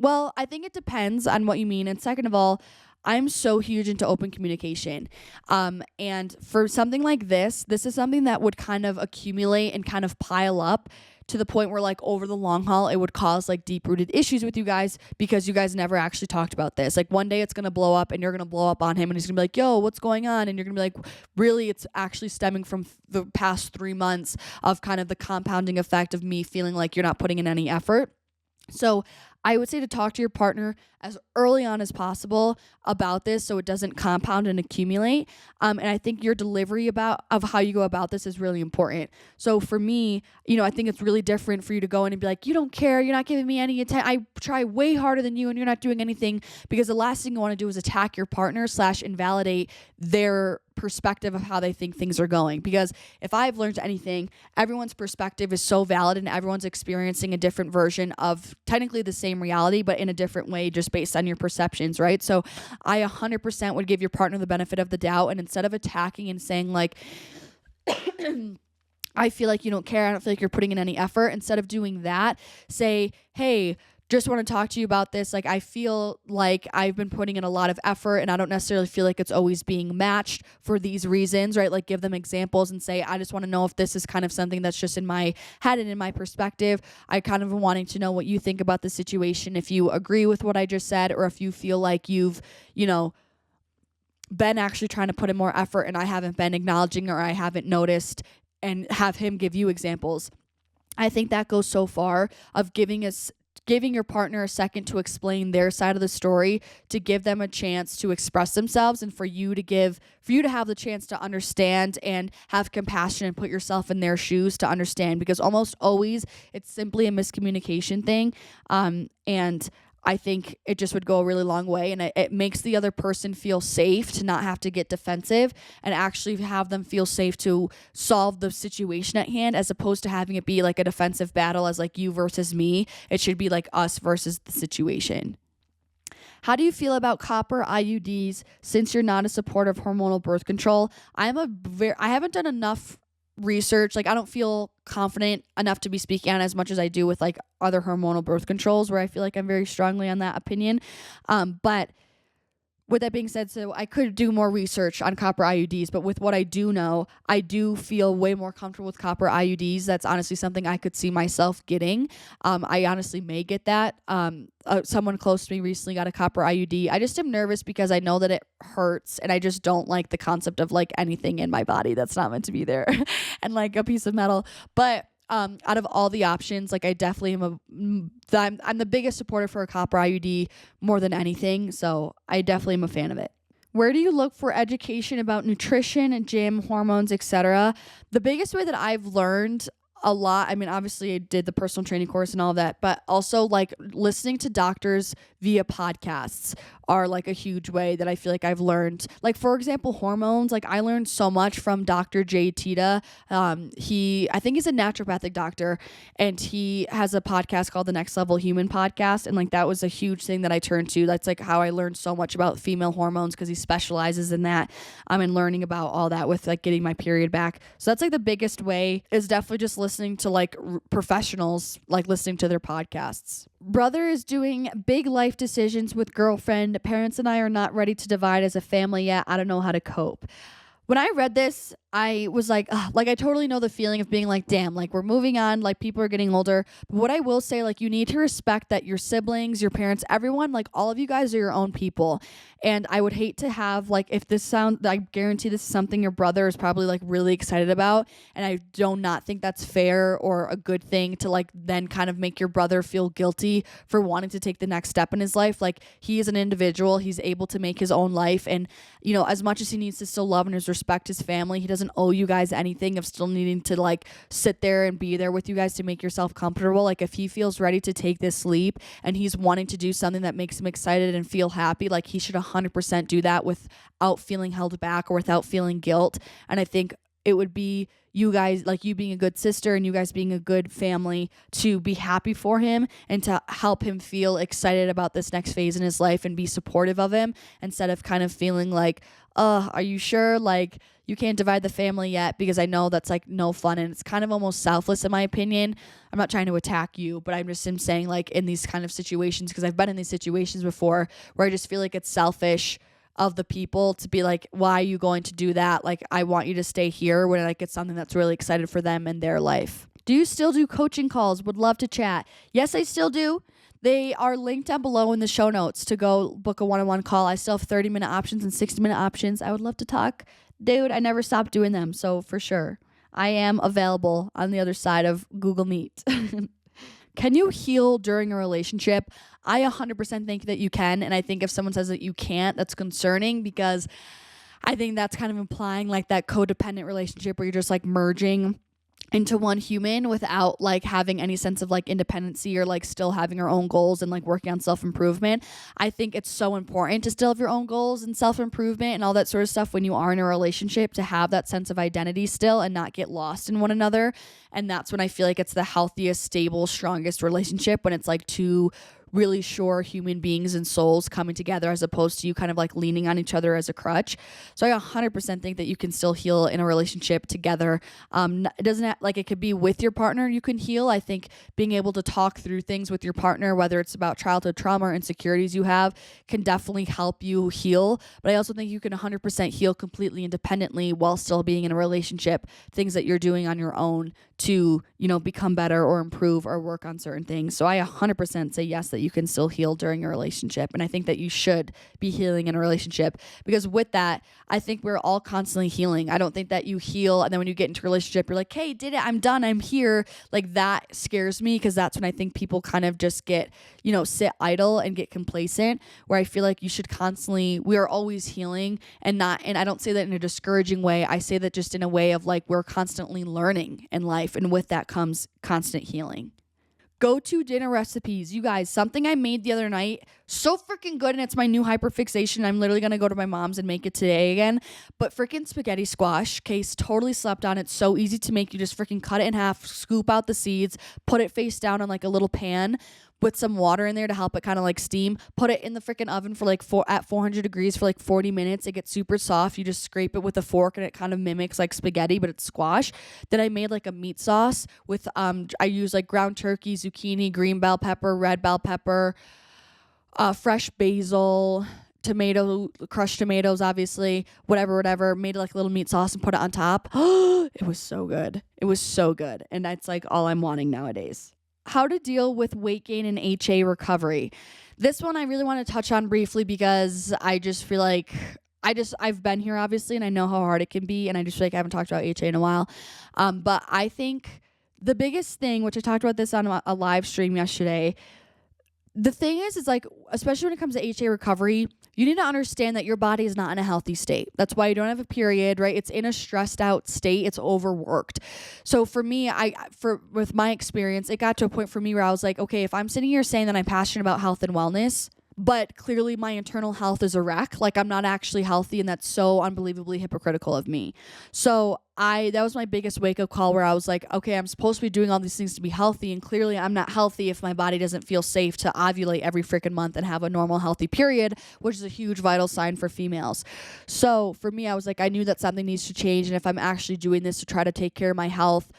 it depends on what you mean. And second of all, I'm so huge into open communication. And for something like this is something that would kind of accumulate and kind of pile up to the point where like over the long haul, it would cause like deep-rooted issues with you guys because you guys never actually talked about this. Like one day it's going to blow up and you're going to blow up on him and he's going to be like, yo, what's going on? And you're going to be like, really, it's actually stemming from the past 3 months of kind of the compounding effect of me feeling like you're not putting in any effort. So I would say to talk to your partner as early on as possible about this so it doesn't compound and accumulate. And I think your delivery of how you go about this is really important. So for me, I think it's really different for you to go in and be like, you don't care, you're not giving me any attention. I try way harder than you and you're not doing anything, because the last thing you want to do is attack your partner / invalidate their perspective of how they think things are going. Because if I've learned anything, everyone's perspective is so valid and everyone's experiencing a different version of technically the same reality, but in a different way, just based on your perceptions, right? So I 100% would give your partner the benefit of the doubt, and instead of attacking and saying like, I feel like you don't care, I don't feel like you're putting in any effort, instead of doing that, say, hey, just want to talk to you about this. Like, I feel like I've been putting in a lot of effort and I don't necessarily feel like it's always being matched for these reasons, right? Like give them examples and say, I just want to know if this is kind of something that's just in my head and in my perspective. I kind of wanting to know what you think about the situation. If you agree with what I just said, or if you feel like you've, been actually trying to put in more effort and I haven't been acknowledging or I haven't noticed, and have him give you examples. I think that goes so far of giving your partner a second to explain their side of the story, to give them a chance to express themselves, and for you to have the chance to understand and have compassion and put yourself in their shoes to understand, because almost always it's simply a miscommunication thing. And I think it just would go a really long way, and it makes the other person feel safe to not have to get defensive and actually have them feel safe to solve the situation at hand, as opposed to having it be like a defensive battle as like you versus me. It should be like us versus the situation. How do you feel about copper IUDs since you're not a supporter of hormonal birth control? I haven't done enough research. Like, I don't feel confident enough to be speaking on as much as I do with like other hormonal birth controls, where I feel like I'm very strongly on that opinion. But with that being said, so I could do more research on copper IUDs, but with what I do know, I do feel way more comfortable with copper IUDs. That's honestly something I could see myself getting. I honestly may get that. Someone close to me recently got a copper IUD. I just am nervous because I know that it hurts, and I just don't like the concept of like anything in my body that's not meant to be there and like a piece of metal. But out of all the options, like I definitely I'm the biggest supporter for a copper IUD more than anything. So I definitely am a fan of it. Where do you look for education about nutrition and gym, hormones, etc.? The biggest way that I've learned a lot. I mean, obviously I did the personal training course and all of that, but also like listening to doctors via podcasts are like a huge way that I feel like I've learned. Like, for example, hormones, like I learned so much from Dr. Jay Tita. I think he's a naturopathic doctor, and he has a podcast called the Next Level Human Podcast. And like, that was a huge thing that I turned to. That's like how I learned so much about female hormones, because he specializes in that. And learning about all that with like getting my period back. So that's like the biggest way, is definitely just listening to like professionals, like listening to their podcasts. Brother is doing big life decisions with girlfriend. Parents and I are not ready to divide as a family yet. I don't know how to cope. When I read this, I was like, ugh, like I totally know the feeling of being like, damn, like we're moving on, like people are getting older. But what I will say, like, you need to respect that your siblings, your parents, everyone, like all of you guys are your own people. And I would hate to have, like, if this sound, I guarantee this is something your brother is probably like really excited about. And I do not think that's fair or a good thing to like then kind of make your brother feel guilty for wanting to take the next step in his life. Like, he is an individual. He's able to make his own life. And, you know, as much as he needs to still love and respect his family, he doesn't owe you guys anything of still needing to like sit there and be there with you guys to make yourself comfortable. Like, if he feels ready to take this leap and he's wanting to do something that makes him excited and feel happy, like he should 100% do that without feeling held back or without feeling guilt. And I think it would be you guys, like you being a good sister and you guys being a good family, to be happy for him and to help him feel excited about this next phase in his life and be supportive of him, instead of kind of feeling like, are you sure? Like, you can't divide the family yet, because I know that's like no fun and it's kind of almost selfless in my opinion. I'm not trying to attack you, but I'm just saying, like, in these kind of situations, because I've been in these situations before where I just feel like it's selfish of the people to be like, why are you going to do that? Like, I want you to stay here, when like it's something that's really excited for them and their life. Do you still do coaching calls? Would love to chat. Yes, I still do. They are linked down below in the show notes to go book a one-on-one call. I still have 30-minute options and 60-minute options. I would love to talk. Dude, I never stopped doing them, so for sure. I am available on the other side of Google Meet. Can you heal during a relationship? I 100% think that you can, and I think if someone says that you can't, that's concerning, because I think that's kind of implying like that codependent relationship where you're just like merging into one human without like having any sense of like independency or like still having our own goals and like working on self-improvement. I think it's so important to still have your own goals and self-improvement and all that sort of stuff when you are in a relationship, to have that sense of identity still and not get lost in one another. And that's when I feel like it's the healthiest, stable, strongest relationship, when it's like two really sure human beings and souls coming together, as opposed to you kind of like leaning on each other as a crutch. So I 100% think that you can still heal in a relationship together. It doesn't have, like, it could be with your partner you can heal. I think being able to talk through things with your partner, whether it's about childhood trauma or insecurities you have, can definitely help you heal. But I also think you can 100% heal completely independently while still being in a relationship, things that you're doing on your own to, you know, become better or improve or work on certain things. So I 100% say yes, that you can still heal during a relationship. And I think that you should be healing in a relationship, because with that, I think we're all constantly healing. I don't think that you heal and then when you get into a relationship, you're like, hey, did it, I'm done, I'm here. Like, that scares me, because that's when I think people kind of just get, you know, sit idle and get complacent, where I feel like you should constantly, we are always healing, and I don't say that in a discouraging way. I say that just in a way of like, we're constantly learning in life. And with that comes constant healing. Go-to dinner recipes. You guys, something I made the other night, so freaking good, and it's my new hyperfixation. I'm literally going to go to my mom's and make it today again. But freaking spaghetti squash, case totally slept on. It's so easy to make. You just freaking cut it in half, scoop out the seeds, put it face down on like a little pan with some water in there to help it kind of like steam. Put it in the freaking oven for like at 400 degrees for like 40 minutes. It gets super soft. You just scrape it with a fork and it kind of mimics like spaghetti, but it's squash. Then I made like a meat sauce with I use like ground turkey, zucchini, green bell pepper, red bell pepper, fresh basil, crushed tomatoes, obviously, whatever, made like a little meat sauce and put it on top. It was so good. It was so good. And that's like all I'm wanting nowadays. How to deal with weight gain and HA recovery. This one I really want to touch on briefly, because I just feel like I've been here obviously, and I know how hard it can be, and I just feel like I haven't talked about HA in a while. But I think the biggest thing, which I talked about this on a live stream yesterday, the thing is like, especially when it comes to HA recovery, you need to understand that your body is not in a healthy state. That's why you don't have a period, right? It's in a stressed out state. It's overworked. So for me, with my experience, it got to a point for me where I was like, okay, if I'm sitting here saying that I'm passionate about health and wellness, but clearly my internal health is a wreck, like I'm not actually healthy, and that's so unbelievably hypocritical of me. So that was my biggest wake up call, where I was like, okay, I'm supposed to be doing all these things to be healthy, and clearly I'm not healthy if my body doesn't feel safe to ovulate every freaking month and have a normal healthy period, which is a huge vital sign for females. So for me, I was like, I knew that something needs to change, and if I'm actually doing this to try to take care of my health,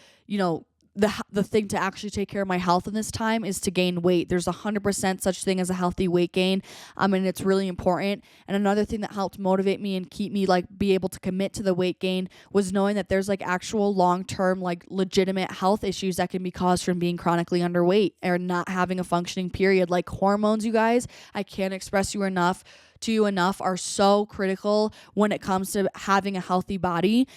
the thing to actually take care of my health in this time is to gain weight. There's 100% such thing as a healthy weight gain. And it's really important. And another thing that helped motivate me and keep me be able to commit to the weight gain was knowing that there's actual long-term, legitimate health issues that can be caused from being chronically underweight or not having a functioning period. Like hormones, you guys, I can't express to you enough, are so critical when it comes to having a healthy body.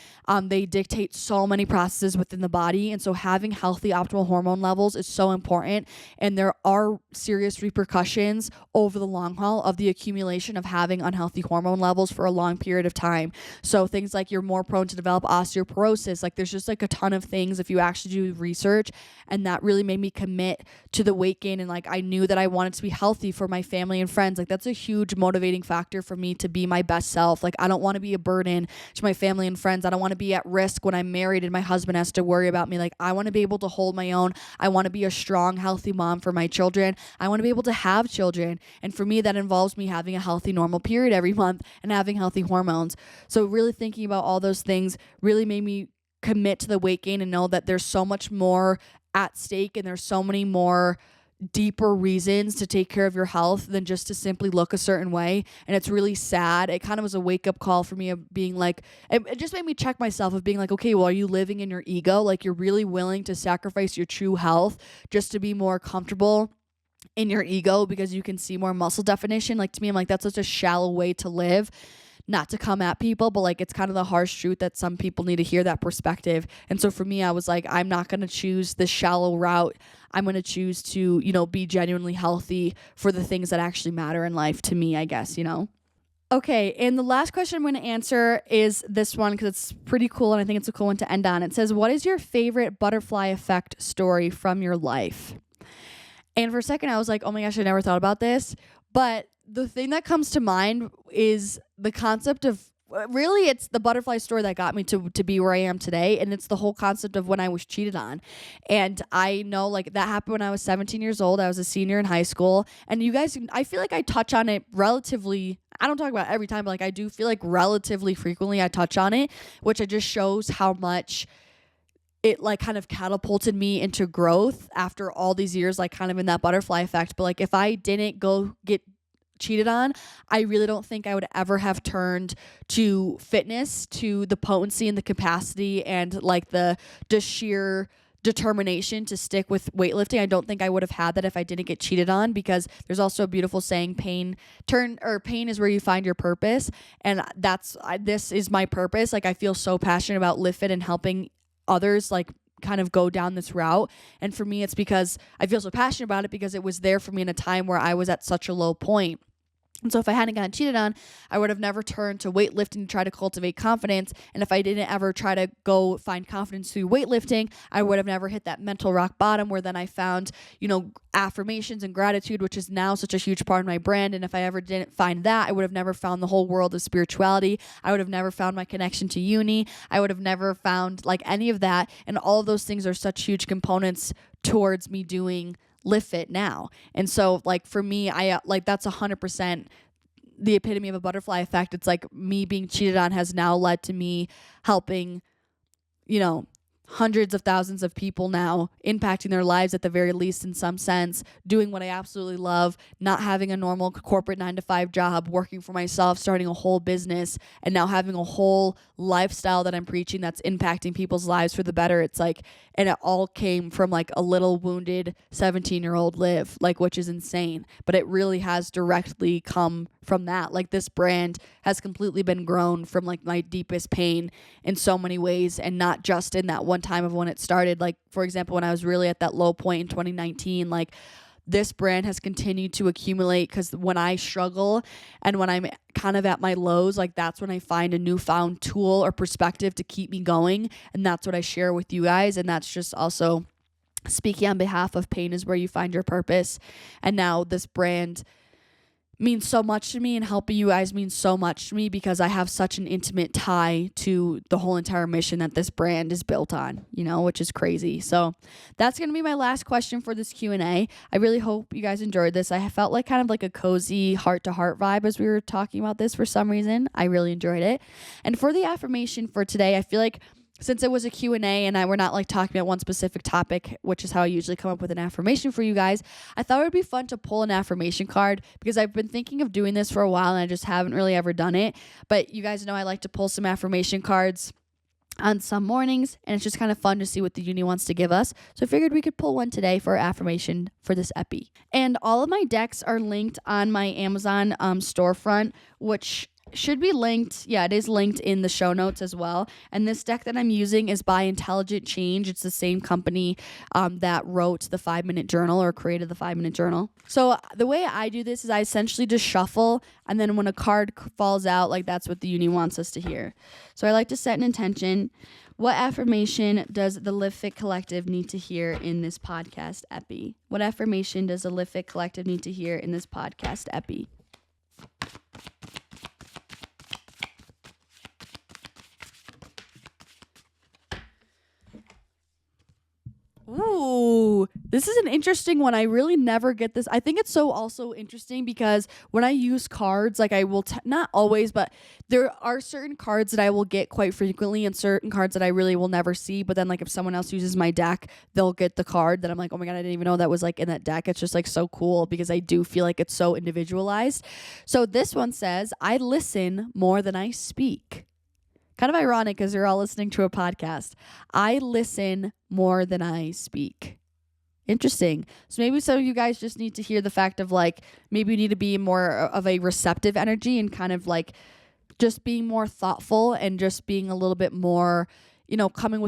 They dictate so many processes within the body, and so having healthy optimal hormone levels is so important. And there are serious repercussions over the long haul of the accumulation of having unhealthy hormone levels for a long period of time. So things like you're more prone to develop osteoporosis. There's just a ton of things if you actually do research, and that really made me commit to the weight gain. And I knew that I wanted to be healthy for my family and friends. That's a huge motivating factor for me to be my best self. I don't want to be a burden to my family and friends. I don't want to be at risk when I'm married and my husband has to worry about me. I want to be able to hold my own. I want to be a strong, healthy mom for my children. I want to be able to have children. And for me, that involves me having a healthy, normal period every month and having healthy hormones. So really thinking about all those things really made me commit to the weight gain and know that there's so much more at stake, and there's so many more deeper reasons to take care of your health than just to simply look a certain way. And it's really sad. It kind of was a wake up call for me of being it just made me check myself of being okay, well, are you living in your ego? You're really willing to sacrifice your true health just to be more comfortable in your ego because you can see more muscle definition? To me, I'm that's such a shallow way to live. Not to come at people, but it's kind of the harsh truth that some people need to hear that perspective. And so for me, I was I'm not going to choose the shallow route. I'm going to choose to, be genuinely healthy for the things that actually matter in life to me, I guess, Okay, and the last question I'm going to answer is this one because it's pretty cool, and I think it's a cool one to end on. It says, what is your favorite butterfly effect story from your life? And for a second, I was oh my gosh, I never thought about this. But the thing that comes to mind is the concept of, really, it's the butterfly story that got me to be where I am today. And it's the whole concept of when I was cheated on. And I know that happened when I was 17 years old. I was a senior in high school. And you guys, I feel I touch on it relatively, I don't talk about it every time, but I do feel relatively frequently I touch on it, which it just shows how much it kind of catapulted me into growth after all these years, kind of in that butterfly effect. But if I didn't go get cheated on, I really don't think I would ever have turned to fitness, to the potency and the capacity and the sheer determination to stick with weightlifting. I don't think I would have had that if I didn't get cheated on, because there's also a beautiful saying, pain is where you find your purpose. And this is my purpose. I feel so passionate about Livfiit and helping others kind of go down this route. And for me, it's because I feel so passionate about it because it was there for me in a time where I was at such a low point. And so if I hadn't gotten cheated on, I would have never turned to weightlifting to try to cultivate confidence. And if I didn't ever try to go find confidence through weightlifting, I would have never hit that mental rock bottom where then I found, affirmations and gratitude, which is now such a huge part of my brand. And if I ever didn't find that, I would have never found the whole world of spirituality. I would have never found my connection to uni. I would have never found any of that. And all of those things are such huge components towards me doing Livfiit now. And so for me, I that's 100% the epitome of a butterfly effect. It's me being cheated on has now led to me helping, hundreds of thousands of people now, impacting their lives at the very least in some sense, doing what I absolutely love, not having a normal corporate 9-to-5 job, working for myself, starting a whole business, and now having a whole lifestyle that I'm preaching that's impacting people's lives for the better. It's and it all came from a little wounded 17-year-old Liv, which is insane. But it really has directly come from that. This brand has completely been grown from my deepest pain in so many ways, and not just in that one time of when it started. For example, when I was really at that low point in 2019, this brand has continued to accumulate, because when I struggle and when I'm kind of at my lows, like that's when I find a newfound tool or perspective to keep me going. And that's what I share with you guys. And that's just also speaking on behalf of Pain is Where You Find Your Purpose. And now this brand means so much to me, and helping you guys means so much to me because I have such an intimate tie to the whole entire mission that this brand is built on, which is crazy. So that's going to be my last question for this Q&A. I really hope you guys enjoyed this. I felt like kind of like a cozy heart-to-heart vibe as we were talking about this for some reason. I really enjoyed it. And for the affirmation for today, I feel like since it was a Q&A and we're not like talking about one specific topic, which is how I usually come up with an affirmation for you guys, I thought it would be fun to pull an affirmation card because I've been thinking of doing this for a while and I just haven't really ever done it. But you guys know I like to pull some affirmation cards on some mornings, and it's just kind of fun to see what the uni wants to give us. So I figured we could pull one today for affirmation for this epi. And all of my decks are linked on my Amazon storefront, which should be linked. Yeah, it is linked in the show notes as well. And this deck that I'm using is by Intelligent Change. It's the same company that wrote the 5-Minute Journal or created the 5-Minute Journal. So the way I do this is I essentially just shuffle, and then when a card falls out, like that's what the uni wants us to hear. So I like to set an intention. What affirmation does the Livfiit Collective need to hear in this podcast epi? What affirmation does the Livfiit Collective need to hear in this podcast epi? Ooh, this is an interesting one. I really never get this. I think it's so also interesting because when I use cards, like I will, not always, but there are certain cards that I will get quite frequently and certain cards that I really will never see. But then like if someone else uses my deck, they'll get the card that I'm like, oh my God, I didn't even know that was like in that deck. It's just like so cool because I do feel like it's so individualized. So this one says, I listen more than I speak. Kind of ironic because you're all listening to a podcast. I listen more than I speak. Interesting. So maybe some of you guys just need to hear the fact of like, maybe you need to be more of a receptive energy and kind of like just being more thoughtful and just being a little bit more, coming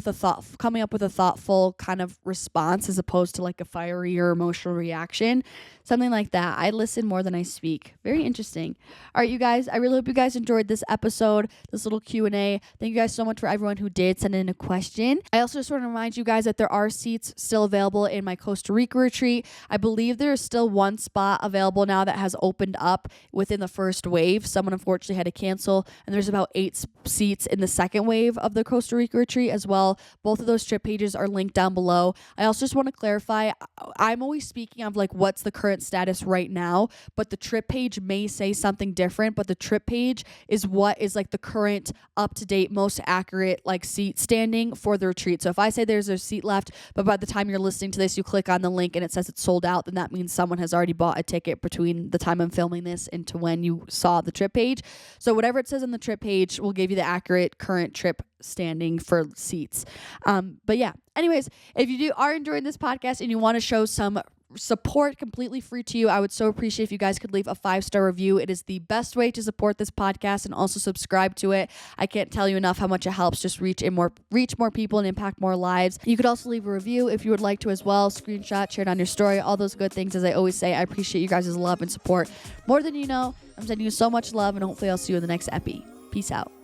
up with a thoughtful kind of response as opposed to like a fiery or emotional reaction. Something like that. I listen more than I speak. Very interesting. All right, you guys, I really hope you guys enjoyed this episode, this little Q&A. Thank you guys so much for everyone who did send in a question. I also just want to remind you guys that there are seats still available in my Costa Rica retreat. I believe there is still one spot available now that has opened up within the first wave. Someone unfortunately had to cancel, and there's about 8 seats in the second wave of the Costa Rica retreat as well. Both of those trip pages are linked down below. I also just want to clarify, I'm always speaking of like what's the current status right now, but the trip page may say something different, but the trip page is what is like the current up-to-date most accurate like seat standing for the retreat. So if I say there's a seat left, but by the time you're listening to this you click on the link and it says it's sold out, then that means someone has already bought a ticket between the time I'm filming this and to when you saw the trip page. So whatever it says on the trip page will give you the accurate current trip standing for seats. But yeah, anyways, if you are enjoying this podcast and you want to show some support completely free to you, I would so appreciate if you guys could leave a 5-star review. It is the best way to support this podcast, and also subscribe to it. I can't tell you enough how much it helps just reach more people and impact more lives. You could also leave a review if you would like to as well, screenshot, share it on your story, all those good things. As I always say, I appreciate you guys' love and support more than you know. I'm sending you so much love, and hopefully I'll see you in the next epi. Peace out.